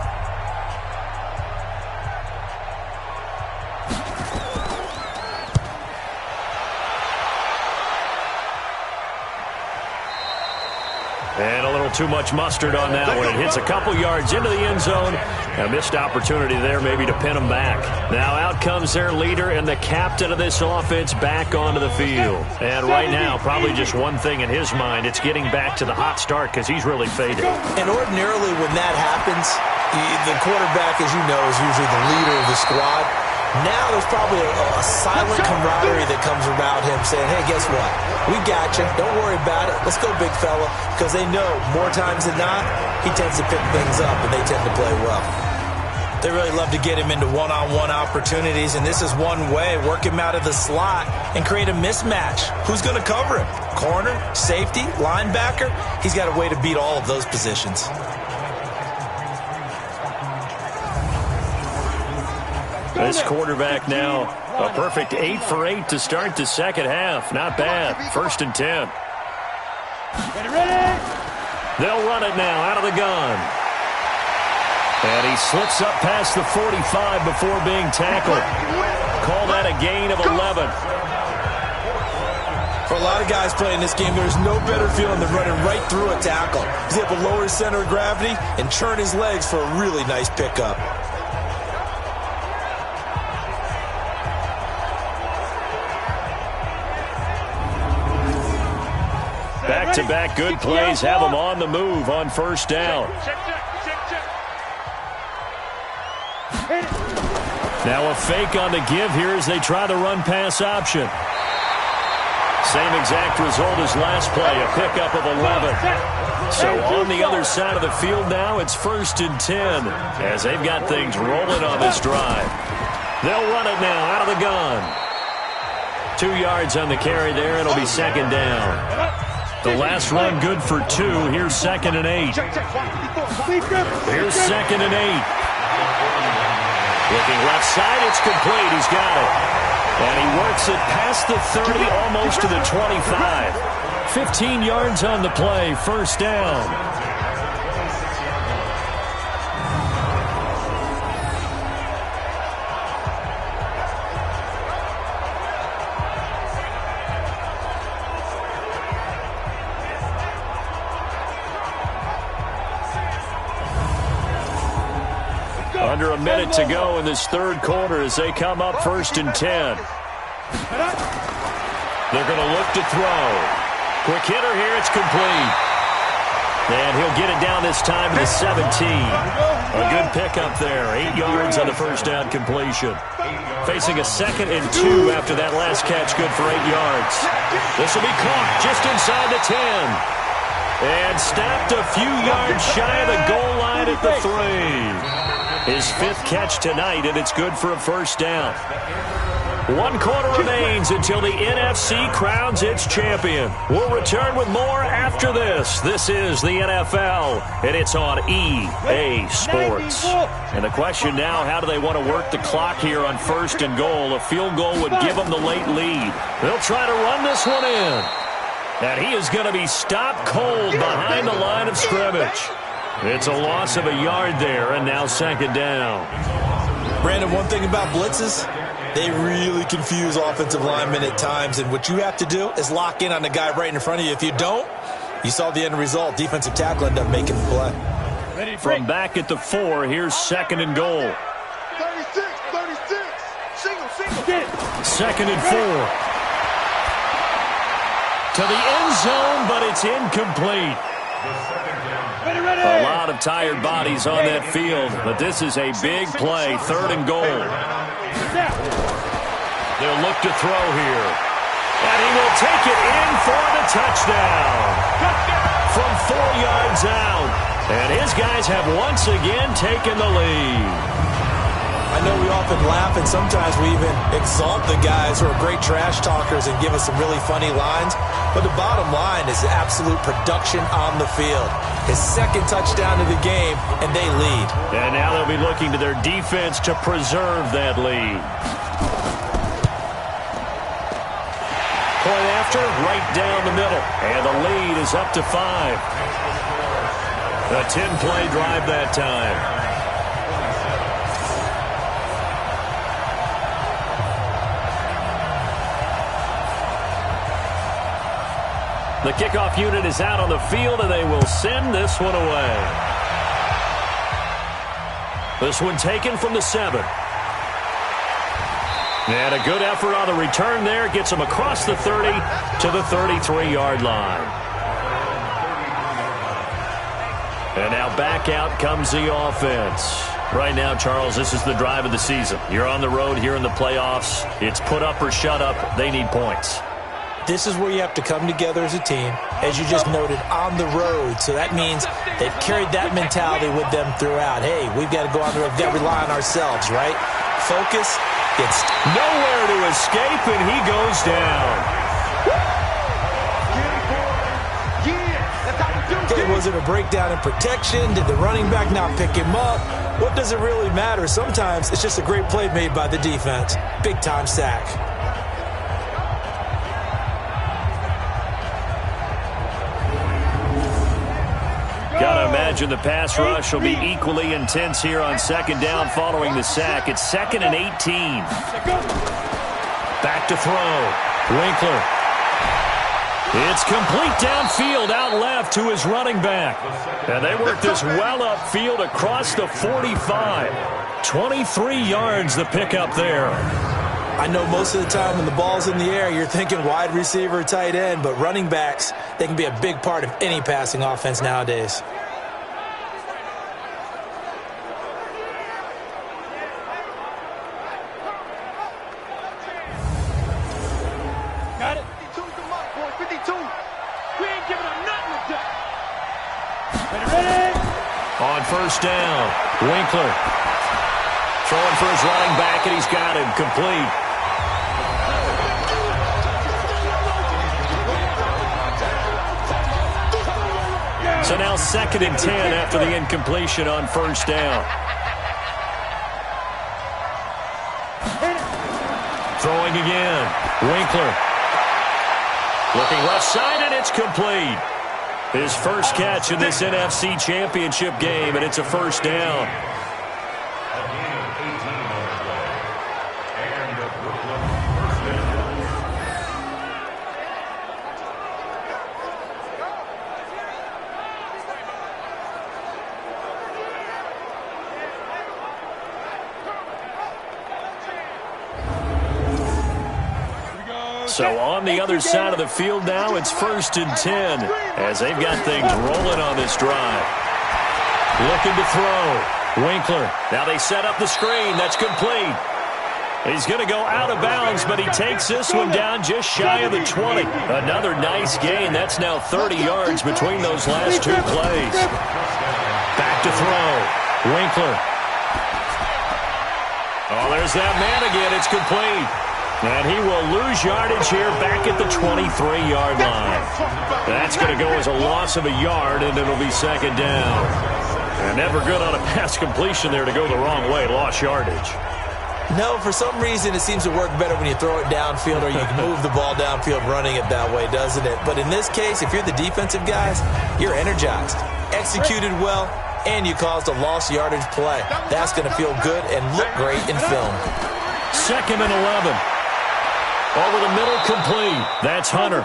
And a little too much mustard on that one. It hits a couple yards into the end zone. A missed opportunity there maybe to pin them back. Now out comes their leader and the captain of this offense back onto the field. And right now, probably just one thing in his mind. It's getting back to the hot start because he's really faded. And ordinarily when that happens, the quarterback, as you know, is usually the leader of the squad. Now there's probably a silent camaraderie that comes around him saying, hey, guess what? We got you. Don't worry about it. Let's go, big fella. Because they know more times than not, he tends to pick things up, and they tend to play well. They really love to get him into one-on-one opportunities, and this is one way. Work him out of the slot and create a mismatch. Who's going to cover him? Corner, safety, linebacker? He's got a way to beat all of those positions. This quarterback now, a perfect 8 for 8 to start the second half. Not bad. 1st and 10. They'll run it now out of the gun. And he slips up past the 45 before being tackled. Call that a gain of 11. For a lot of guys playing this game, there's no better feeling than running right through a tackle. He's able to lower his center of gravity and churn his legs for a really nice pickup. Back-to-back good plays have them on the move on first down. Now a fake on the give here as they try the run-pass option. Same exact result as last play, a pickup of 11. So on the other side of the field now, it's 1st and 10 as they've got things rolling on this drive. They'll run it now out of the gun. 2 yards on the carry there. It'll be 2nd down. The last run good for 2. Here's 2nd and 8. Here's 2nd and 8. Looking left side, it's complete. He's got it. And he works it past the 30, almost to the 25. 15 yards on the play, 1st down. Under a minute to go in this third quarter as they come up 1st and 10. They're going to look to throw. Quick hitter here, it's complete. And he'll get it down this time to the 17. A good pickup there, 8 yards on the first down completion. Facing a 2nd and 2 after that last catch, good for 8 yards. This will be caught just inside the 10. And stopped a few yards shy of the goal line at the 3. His 5th catch tonight, and it's good for a 1st down. 1 quarter remains until the NFC crowns its champion. We'll return with more after this. This is the NFL, and it's on EA Sports. And the question now, how do they want to work the clock here on 1st and goal? A field goal would give them the late lead. They'll try to run this one in. And he is going to be stopped cold behind the line of scrimmage. It's a loss of a yard there, and now 2nd down. Brandon, one thing about blitzes, they really confuse offensive linemen at times, and what you have to do is lock in on the guy right in front of you. If you don't, you saw the end result. Defensive tackle ended up making the play. From back at the 4, here's 2nd and goal. 36. Single. 2nd and 4. to the end zone, but it's incomplete. A lot of tired bodies on that field, but this is a big play, 3rd and goal. They'll look to throw here. And he will take it in for the touchdown. From 4 yards out. And his guys have once again taken the lead. I know we often laugh, and sometimes we even exalt the guys who are great trash talkers and give us some really funny lines. But the bottom line is the absolute production on the field. His 2nd touchdown of the game, and they lead. And now they'll be looking to their defense to preserve that lead. Point after, right down the middle. And the lead is up to 5. A 10-play drive that time. The kickoff unit is out on the field, and they will send this one away. This one taken from the 7. And a good effort on the return there. Gets them across the 30 to the 33-yard line. And now back out comes the offense. Right now, Charles, this is the drive of the season. You're on the road here in the playoffs. It's put up or shut up. They need points. This is where you have to come together as a team, as you just noted, on the road. So that means they've carried that mentality with them throughout. Hey, we've got to go on the road. We've got to rely on ourselves, right? Focus gets nowhere to escape, and he goes down. Okay, was it a breakdown in protection? Did the running back not pick him up? What does it really matter? Sometimes it's just a great play made by the defense. Big-time sack. Gotta imagine the pass rush will be equally intense here on 2nd down following the sack. It's 2nd and 18. Back to throw. Winkler. It's complete downfield out left to his running back. And they work this well upfield across the 45. 23 yards the pickup there. I know most of the time when the ball's in the air, you're thinking wide receiver, tight end, but running backs, they can be a big part of any passing offense nowadays. Got it. 52's the mark, boy. 52. We ain't giving up nothing with that. Ready? On 1st down, Winkler throwing for his running back, and he's got him complete. So now 2nd and 10 after the incompletion on 1st down. Throwing again. Winkler. Looking left side, and it's complete. His first catch in this NFC Championship game, and it's a 1st down. So on the other side of the field now, it's 1st and 10 as they've got things rolling on this drive. Looking to throw. Winkler. Now they set up the screen. That's complete. He's going to go out of bounds, but he takes this one down just shy of the 20. Another nice gain. That's now 30 yards between those last 2 plays. Back to throw. Winkler. Oh, there's that man again. It's complete. And he will lose yardage here back at the 23-yard line. That's going to go as a loss of a yard, and it'll be 2nd down. And never good on a pass completion there to go the wrong way. Lost yardage. No, for some reason it seems to work better when you throw it downfield or you can move the ball downfield running it that way, doesn't it? But in this case, if you're the defensive guys, you're energized, executed well, and you caused a lost yardage play. That's going to feel good and look great in film. 2nd and 11. Over the middle, complete. That's Hunter.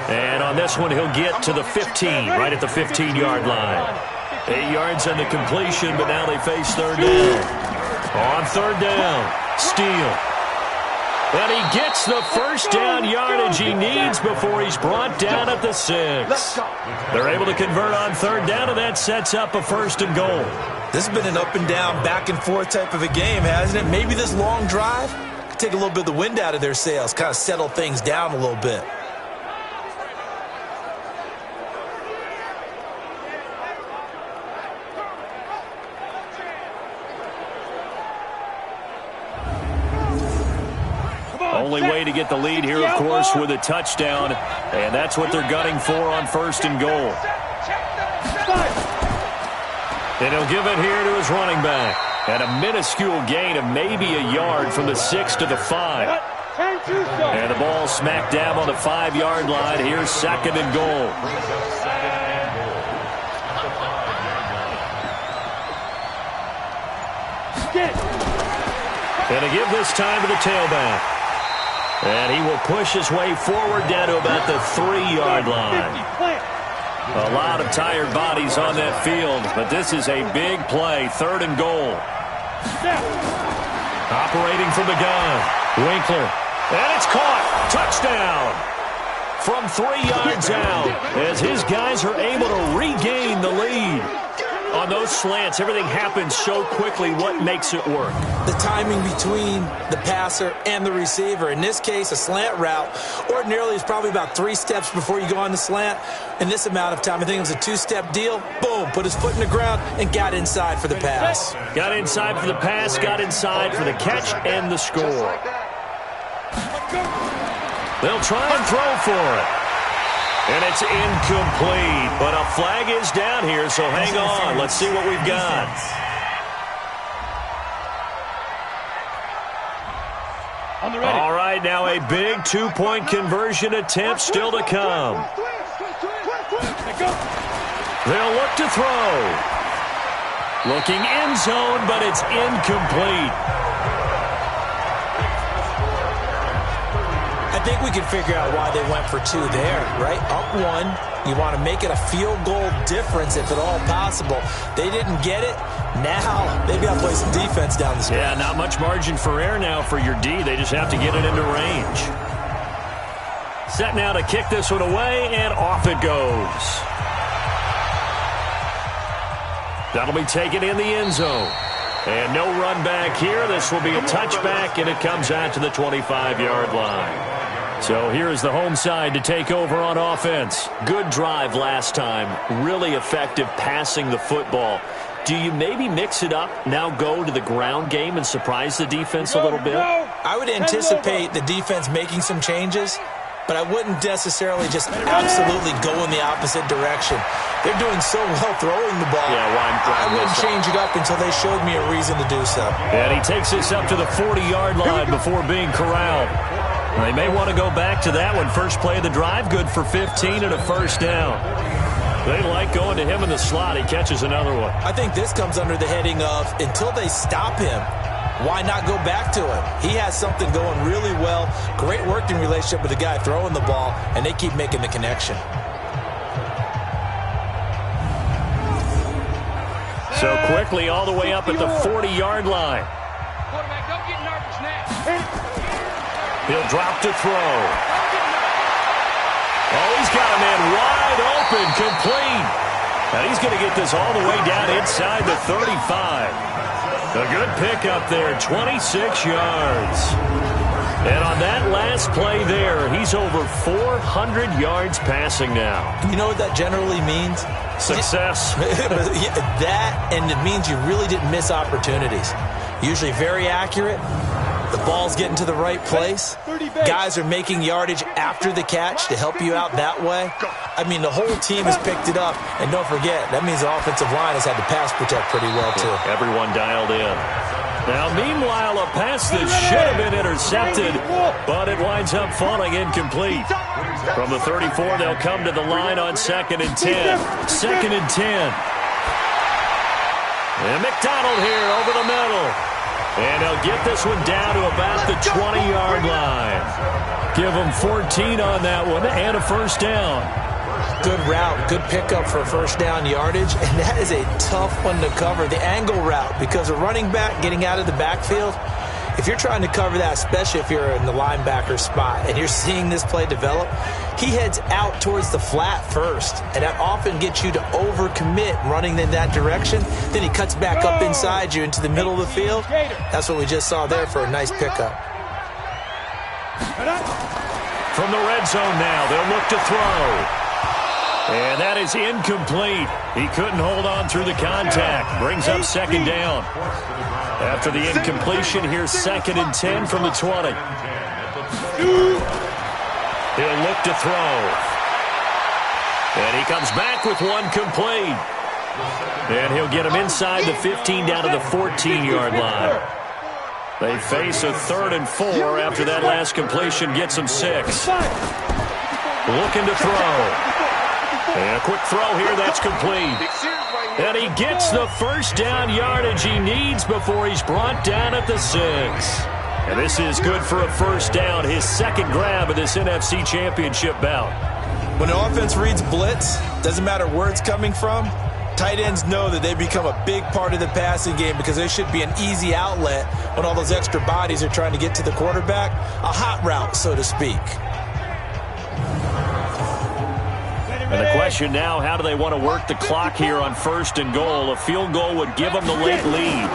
And on this one, he'll get to the 15, right at the 15-yard line. 8 yards on the completion, but now they face 3rd down. On 3rd down, Steele. And he gets the first down yardage he needs before he's brought down at the 6. They're able to convert on third down, and that sets up a 1st and goal. This has been an up and down, back and forth type of a game, hasn't it? Maybe this long drive could take a little bit of the wind out of their sails, kind of settle things down a little bit. Only way to get the lead here, of course, with a touchdown. And that's what they're gunning for on 1st and goal. And he'll give it here to his running back. And a minuscule gain of maybe a yard from the 6 to the 5. And the ball smack dab on the 5-yard line. Here's 2nd and goal. And to give this time to the tailback. And he will push his way forward down to about the 3-yard line. A lot of tired bodies on that field, but this is a big play. 3rd and goal. Operating from the gun. Winkler. And it's caught. Touchdown. From 3 yards out as his guys are able to regain the lead. On those slants, everything happens so quickly. What makes it work? The timing between the passer and the receiver. In this case, a slant route ordinarily is probably about 3 steps before you go on the slant. In this amount of time, I think it was a 2-step deal. Boom, put his foot in the ground and got inside for the pass. Got inside for the pass, got inside for the catch and the score. They'll try and throw for it. And it's incomplete, but a flag is down here, so hang on. Let's see what we've got. All right, now a big 2-point conversion attempt still to come. They'll look to throw. Looking end zone, but it's incomplete. I think we can figure out why they went for 2 there, right? Up 1, you want to make it a field goal difference if at all possible. They didn't get it. Now, they've got to play some defense down the stretch. Yeah, not much margin for error now for your D. They just have to get it into range. Set now to kick this one away, and off it goes. That'll be taken in the end zone. And no run back here. This will be a touchback, and it comes out to the 25-yard line. So here's the home side to take over on offense. Good drive last time. Really effective passing the football. Do you maybe mix it up, now go to the ground game and surprise the defense a little bit? I would anticipate the defense making some changes, but I wouldn't necessarily just absolutely go in the opposite direction. They're doing so well throwing the ball. Yeah, I wouldn't change it up until they showed me a reason to do so. And he takes this up to the 40-yard line before being corralled. They may want to go back to that one. First play of the drive, good for 15 and a 1st down. They like going to him in the slot. He catches another one. I think this comes under the heading of until they stop him, why not go back to him? He has something going really well. Great working relationship with the guy throwing the ball, and they keep making the connection. So quickly all the way up at the 40-yard line. Quarterback, don't get nervous now. He'll drop to throw. Oh, he's got a man wide open, complete. And he's going to get this all the way down inside the 35. A good pickup there, 26 yards. And on that last play there, he's over 400 yards passing now. You know what that generally means? Success. That, and it means you really didn't miss opportunities. Usually very accurate. The ball's getting to the right place. Guys are making yardage after the catch to help you out that way. I mean, the whole team has picked it up. And don't forget, that means the offensive line has had to pass protect pretty well, too. Everyone dialed in. Now, meanwhile, a pass that should have been intercepted, but it winds up falling incomplete. From the 34, they'll come to the line on 2nd and 10. 2nd and 10. And McDonald here over the middle. And he'll get this one down to about the 20-yard line. Give him 14 on that one and a 1st down. Good route, good pickup for 1st down yardage, and that is a tough one to cover, the angle route, because a running back getting out of the backfield, If you're trying to cover that, especially if you're in the linebacker spot and you're seeing this play develop, he heads out towards the flat first, and that often gets you to overcommit running in that direction. Then he cuts back up inside you into the middle of the field. That's what we just saw there for a nice pickup. From the red zone now, they'll look to throw. And that is incomplete. He couldn't hold on through the contact. Brings up second down. After the incompletion, here's 2nd and 10 from the 20. He'll look to throw. And he comes back with one complete. And he'll get him inside the 15 down to the 14-yard line. They face a 3rd and 4 after that last completion gets him 6. Looking to throw. And a quick throw here, that's complete. And he gets the first down yardage he needs before he's brought down at the 6. And this is good for a first down, his 2nd grab of this NFC Championship bout. When the offense reads blitz, doesn't matter where it's coming from, tight ends know that they become a big part of the passing game because there should be an easy outlet when all those extra bodies are trying to get to the quarterback. A hot route, so to speak. And the question now, how do they want to work the clock here on 1st and goal? A field goal would give them the late lead.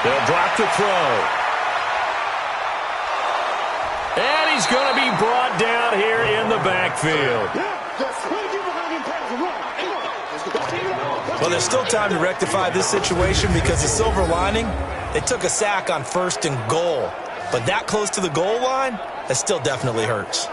They'll drop the throw. And he's going to be brought down here in the backfield. Well, there's still time to rectify this situation because the silver lining, they took a sack on 1st and goal. But that close to the goal line, that still definitely hurts.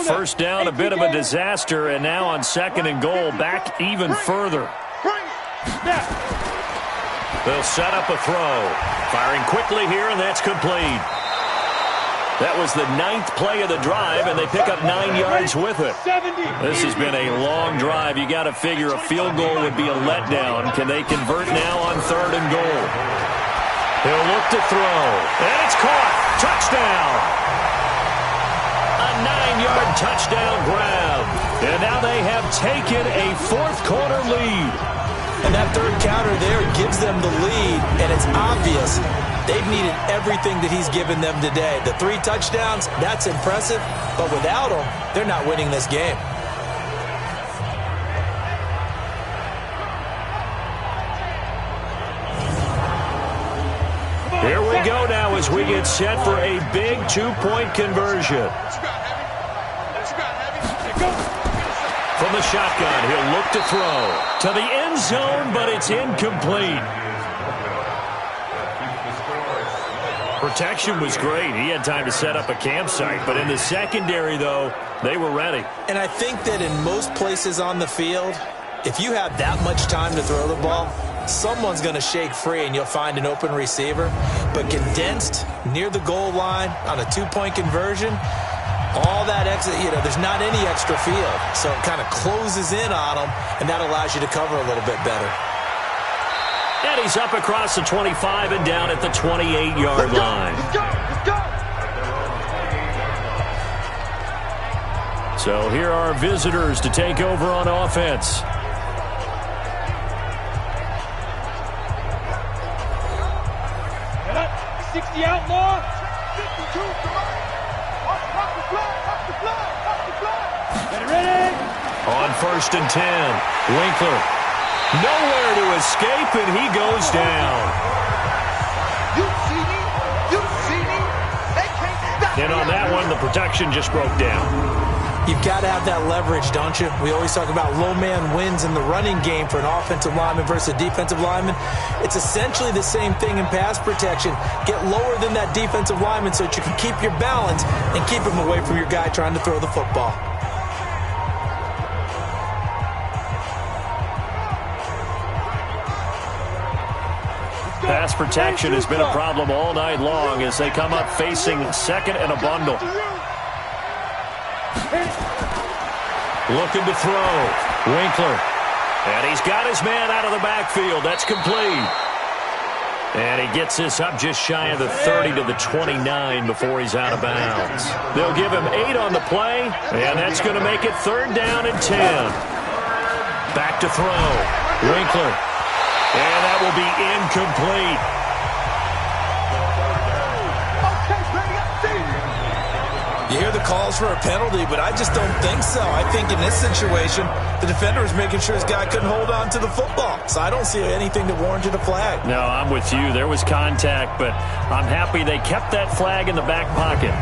First down, a bit of a disaster, and now on 2nd and goal, back even further. They'll set up a throw. Firing quickly here, and that's complete. That was the 9th play of the drive, and they pick up 9 yards with it. This has been a long drive. You got to figure a field goal would be a letdown. Can they convert now on 3rd and goal? He'll look to throw, and it's caught. Touchdown. 9-yard touchdown grab. And now they have taken a 4th quarter lead. And that 3rd counter there gives them the lead, and it's obvious they've needed everything that he's given them today. The 3 touchdowns, that's impressive, but without him, they're not winning this game. Here we go now as we get set for a big 2-point conversion. From the shotgun, he'll look to throw to the end zone, but it's incomplete. Protection was great. He had time to set up a campsite, but in the secondary, though, they were ready. And I think that in most places on the field, if you have that much time to throw the ball, someone's going to shake free and you'll find an open receiver. But condensed near the goal line on a 2-point conversion, all that extra, there's not any extra field. So it kind of closes in on them, and that allows you to cover a little bit better. And he's up across the 25 and down at the 28-yard line. Let's go. So here are visitors to take over on offense. Get up. 60 outlaw. 52, come on. Watch the flag. Get it ready. On 1st and 10, Winkler. Nowhere to escape, and he goes down. You see me? They can't stop me. And on that one, the protection just broke down. You've got to have that leverage, don't you? We always talk about low man wins in the running game for an offensive lineman versus a defensive lineman. It's essentially the same thing in pass protection. Get lower than that defensive lineman so that you can keep your balance and keep him away from your guy trying to throw the football. Pass protection has been a problem all night long as they come up facing 2nd and a bundle. Looking to throw. Winkler. And he's got his man out of the backfield. That's complete. And he gets this up just shy of the 30 to the 29 before he's out of bounds. They'll give him 8 on the play, and that's going to make it 3rd down and 10. Back to throw. Winkler. And that will be incomplete. You hear the calls for a penalty, but I just don't think so. I think in this situation, the defender is making sure his guy couldn't hold on to the football. So I don't see anything that warranted a flag. No, I'm with you. There was contact, but I'm happy they kept that flag in the back pocket.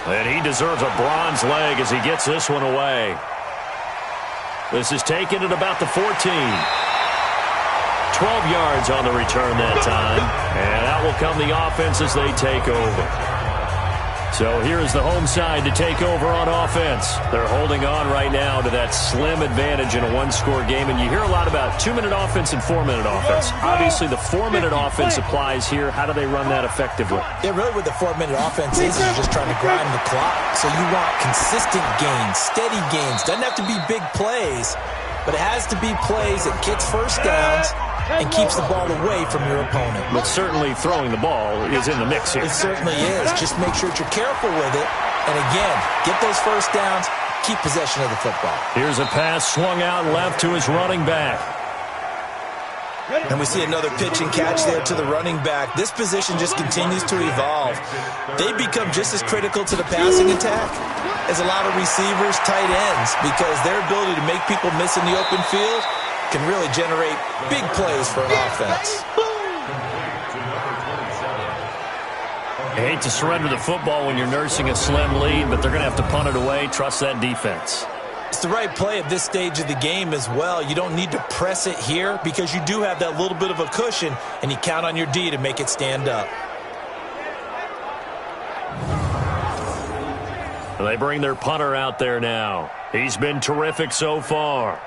And he deserves a bronze leg as he gets this one away. This is taken at about the 14. 12 yards on the return that time. And out will come the offense as they take over. So here is the home side to take over on offense. They're holding on right now to that slim advantage in a one-score game. And you hear a lot about 2-minute offense and 4-minute offense. Obviously, the 4-minute offense applies here. How do they run that effectively? Yeah, really what the 4-minute offense is you're just trying to grind the clock. So you want consistent gains, steady gains. Doesn't have to be big plays, but it has to be plays that gets first downs and keeps the ball away from your opponent. But certainly throwing the ball is in the mix here. It certainly is. Just make sure that you're careful with it. And again, get those first downs, keep possession of the football. Here's a pass swung out left to his running back. And we see another pitch and catch there to the running back. This position just continues to evolve. They become just as critical to the passing attack as a lot of receivers, tight ends, because their ability to make people miss in the open field can really generate big plays for an offense. I hate to surrender the football when you're nursing a slim lead, but they're going to have to punt it away. Trust that defense. It's the right play at this stage of the game as well. You don't need to press it here because you do have that little bit of a cushion, and you count on your D to make it stand up. They bring their punter out there now. He's been terrific so far.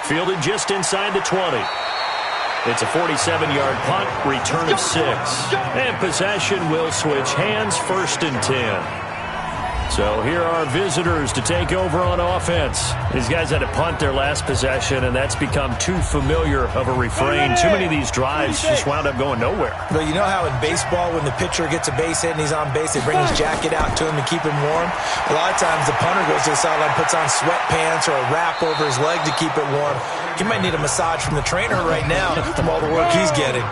Fielded just inside the 20. It's a 47-yard punt, return of 6. And possession will switch hands, 1st and 10. So here are visitors to take over on offense. These guys had to punt their last possession, and that's become too familiar of a refrain. Too many of these drives just wound up going nowhere. But you know how in baseball, when the pitcher gets a base hit and he's on base, they bring his jacket out to him to keep him warm? A lot of times the punter goes to the sideline, puts on sweatpants or a wrap over his leg to keep it warm. He might need a massage from the trainer right now from all the work he's getting.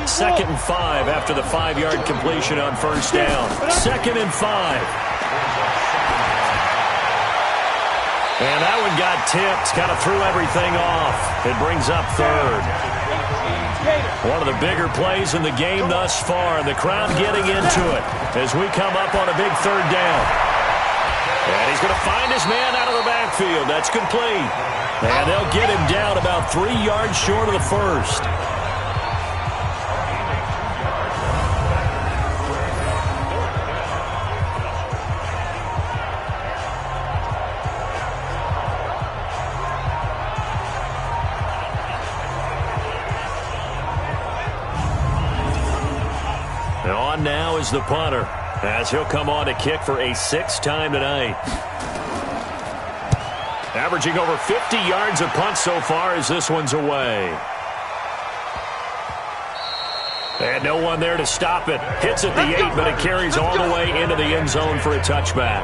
2nd and 5 after the 5-yard completion on 1st down. 2nd and 5. And that one got tipped, kind of threw everything off. It brings up 3rd. One of the bigger plays in the game thus far, and the crowd getting into it as we come up on a big 3rd down. And he's going to find his man out of the backfield. That's complete. And they'll get him down about 3 yards short of the 1st. And on now is the punter, as he'll come on to kick for a 6th time tonight. Averaging over 50 yards of punt so far as this one's away. And no one there to stop it. Hits at the 8, but it carries all the way into the end zone for a touchback.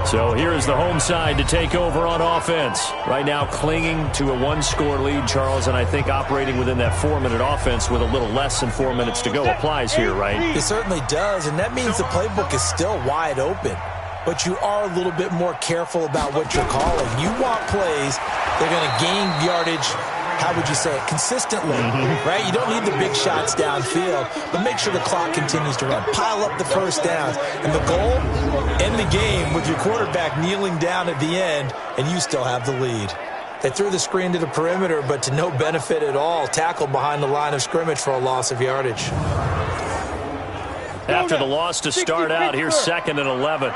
So here is the home side to take over on offense. Right now clinging to a 1-score lead, Charles, and I think operating within that 4-minute offense with a little less than 4 minutes to go applies here, right? It certainly does, and that means the playbook is still wide open. But you are a little bit more careful about what you're calling. You want plays that are going to gain yardage, how would you say it, consistently, right? You don't need the big shots downfield, but make sure the clock continues to run. Pile up the first downs. And the goal, end the game with your quarterback kneeling down at the end, and you still have the lead. They threw the screen to the perimeter, but to no benefit at all. Tackled behind the line of scrimmage for a loss of yardage. After the loss to start out, here's 2nd and 11.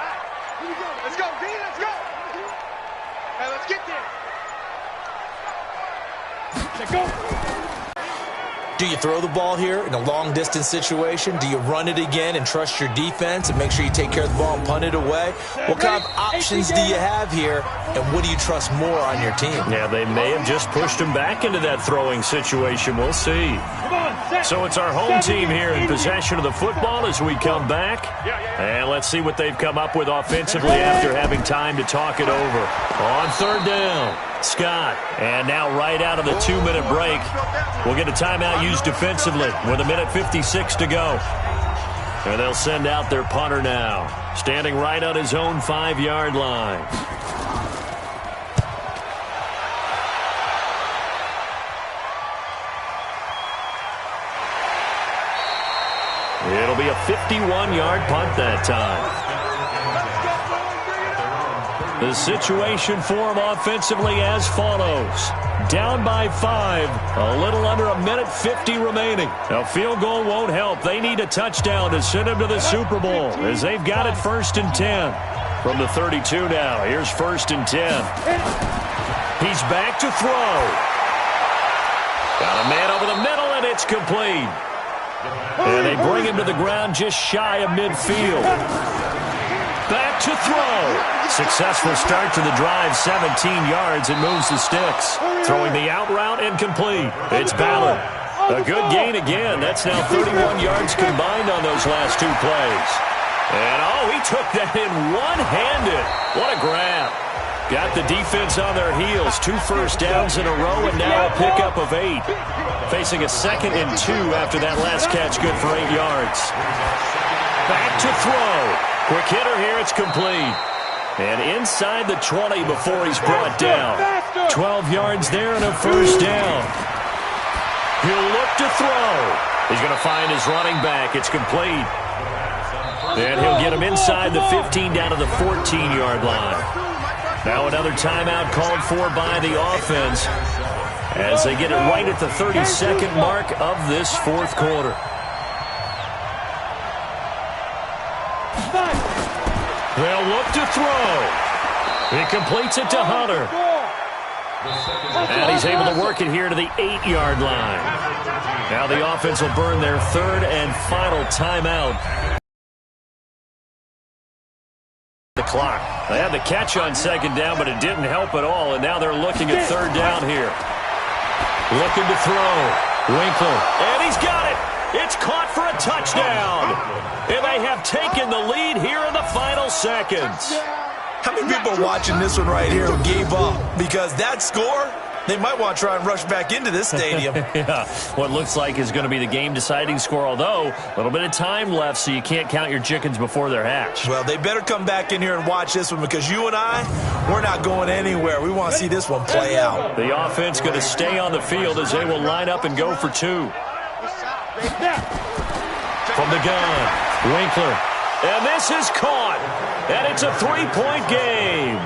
Do you throw the ball here in a long-distance situation? Do you run it again and trust your defense and make sure you take care of the ball and punt it away? What kind of options do you have here, and what do you trust more on your team? Yeah, they may have just pushed him back into that throwing situation. We'll see. So it's our home team here in possession of the football as we come back. And let's see what they've come up with offensively after having time to talk it over. On third down, Scott. And now right out of the 2-minute break, we'll get a timeout used defensively with 1:56 to go. And they'll send out their punter now, standing right on his own 5-yard line. It'll be a 51-yard punt that time. The situation for him offensively as follows. Down by 5, a little under 1:50 remaining. A field goal won't help. They need a touchdown to send him to the Super Bowl as they've got it 1st and 10. From the 32 now, here's 1st and 10. He's back to throw. Got a man over the middle, and it's complete. And they bring him to the ground just shy of midfield. Back to throw. Successful start to the drive, 17 yards, and moves the sticks. Throwing the out route and complete. It's Ballard. A good gain again. That's now 31 yards combined on those last 2 plays. And, he took that in one-handed. What a grab. Got the defense on their heels. 2 first downs in a row, and now a pickup of 8. Facing a 2nd and 2 after that last catch, good for 8 yards. Back to throw. Quick hitter here, it's complete. And inside the 20 before he's brought down. 12 yards there and a first down. He'll look to throw. He's going to find his running back. It's complete. And he'll get him inside the 15 down to the 14-yard line. Now another timeout called for by the offense as they get it right at the 32nd mark of this 4th quarter. They'll look to throw. He completes it to Hunter. And he's able to work it here to the 8-yard line. Now the offense will burn their 3rd and final timeout. The clock. They had the catch on 2nd down, but it didn't help at all, and now they're looking at 3rd down here. Looking to throw. Winkler. And he's got it. It's caught for a touchdown. And they have taken the lead here in the final seconds. How many people are watching this one right here who gave up? Because that score, they might want to try and rush back into this stadium. Yeah, what looks like is going to be the game-deciding score, although a little bit of time left, so you can't count your chickens before they're hatched. Well, they better come back in here and watch this one because you and I, we're not going anywhere. We want to see this one play out. The offense going to stay on the field as they will line up and go for 2. From the gun, Winkler. And this is caught. And it's a 3-point game.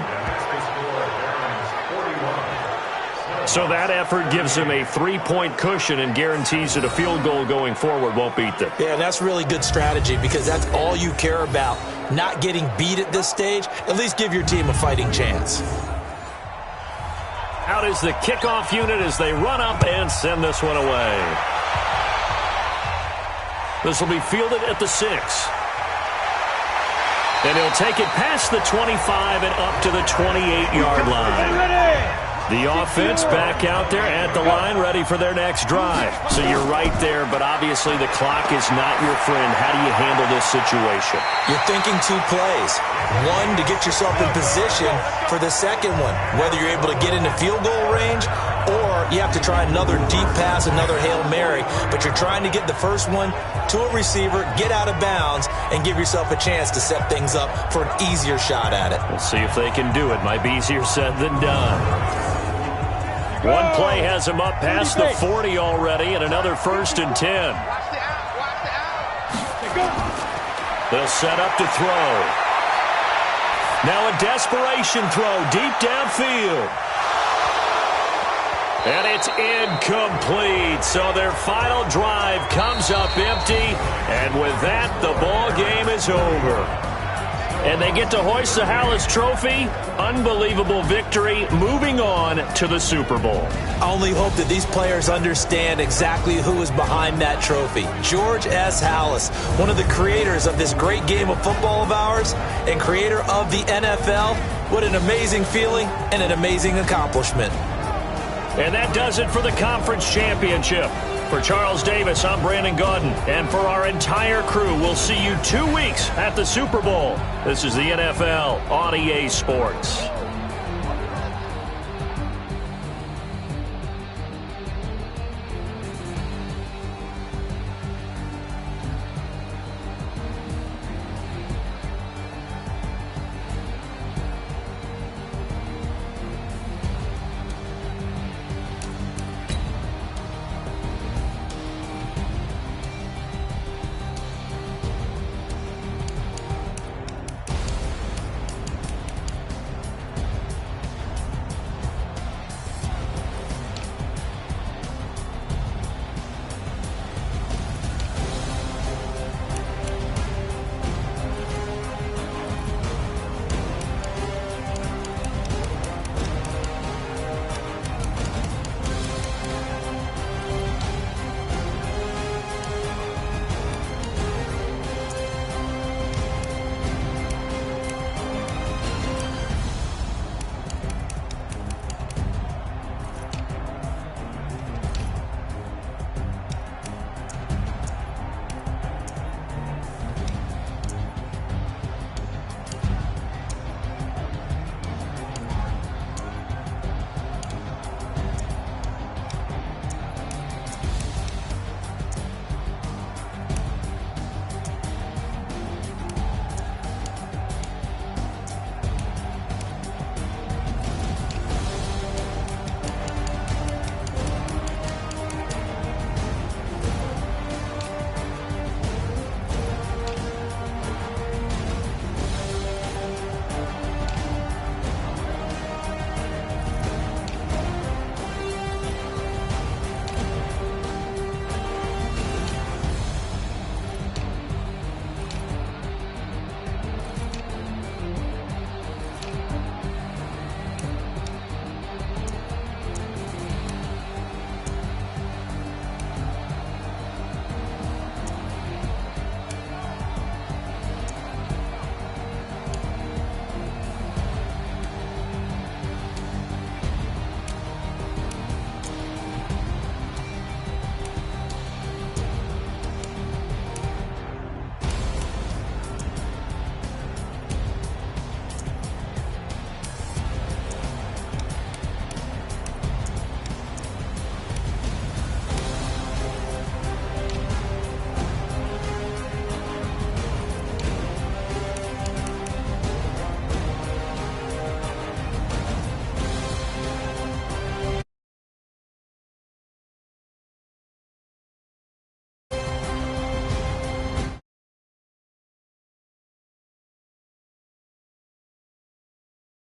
So that effort gives him a 3-point cushion and guarantees that a field goal going forward won't beat them. Yeah, that's really good strategy because that's all you care about. Not getting beat at this stage. At least give your team a fighting chance. Out is the kickoff unit as they run up and send this one away. This will be fielded at the 6. And he'll take it past the 25 and up to the 28-yard line. The offense back out there at the line, ready for their next drive. So you're right there, but obviously the clock is not your friend. How do you handle this situation? You're thinking 2 plays. One, to get yourself in position for the second one, whether you're able to get into field goal range or you have to try another deep pass, another Hail Mary. But you're trying to get the first one to a receiver, get out of bounds, and give yourself a chance to set things up for an easier shot at it. We'll see if they can do it. Might be easier said than done. One play has him up past the 40 already, and another 1st and 10. They'll set up to throw. Now a desperation throw deep downfield. And it's incomplete. So their final drive comes up empty, and with that, the ball game is over. And they get to hoist the Hallis Trophy. Unbelievable victory, moving on to the Super Bowl. I only hope that these players understand exactly who is behind that trophy. George S. Hallis, one of the creators of this great game of football of ours and creator of the NFL. What an amazing feeling and an amazing accomplishment. And that does it for the conference championship. For Charles Davis, I'm Brandon Gaudin. And for our entire crew, we'll see you 2 weeks at the Super Bowl. This is the NFL on EA Sports.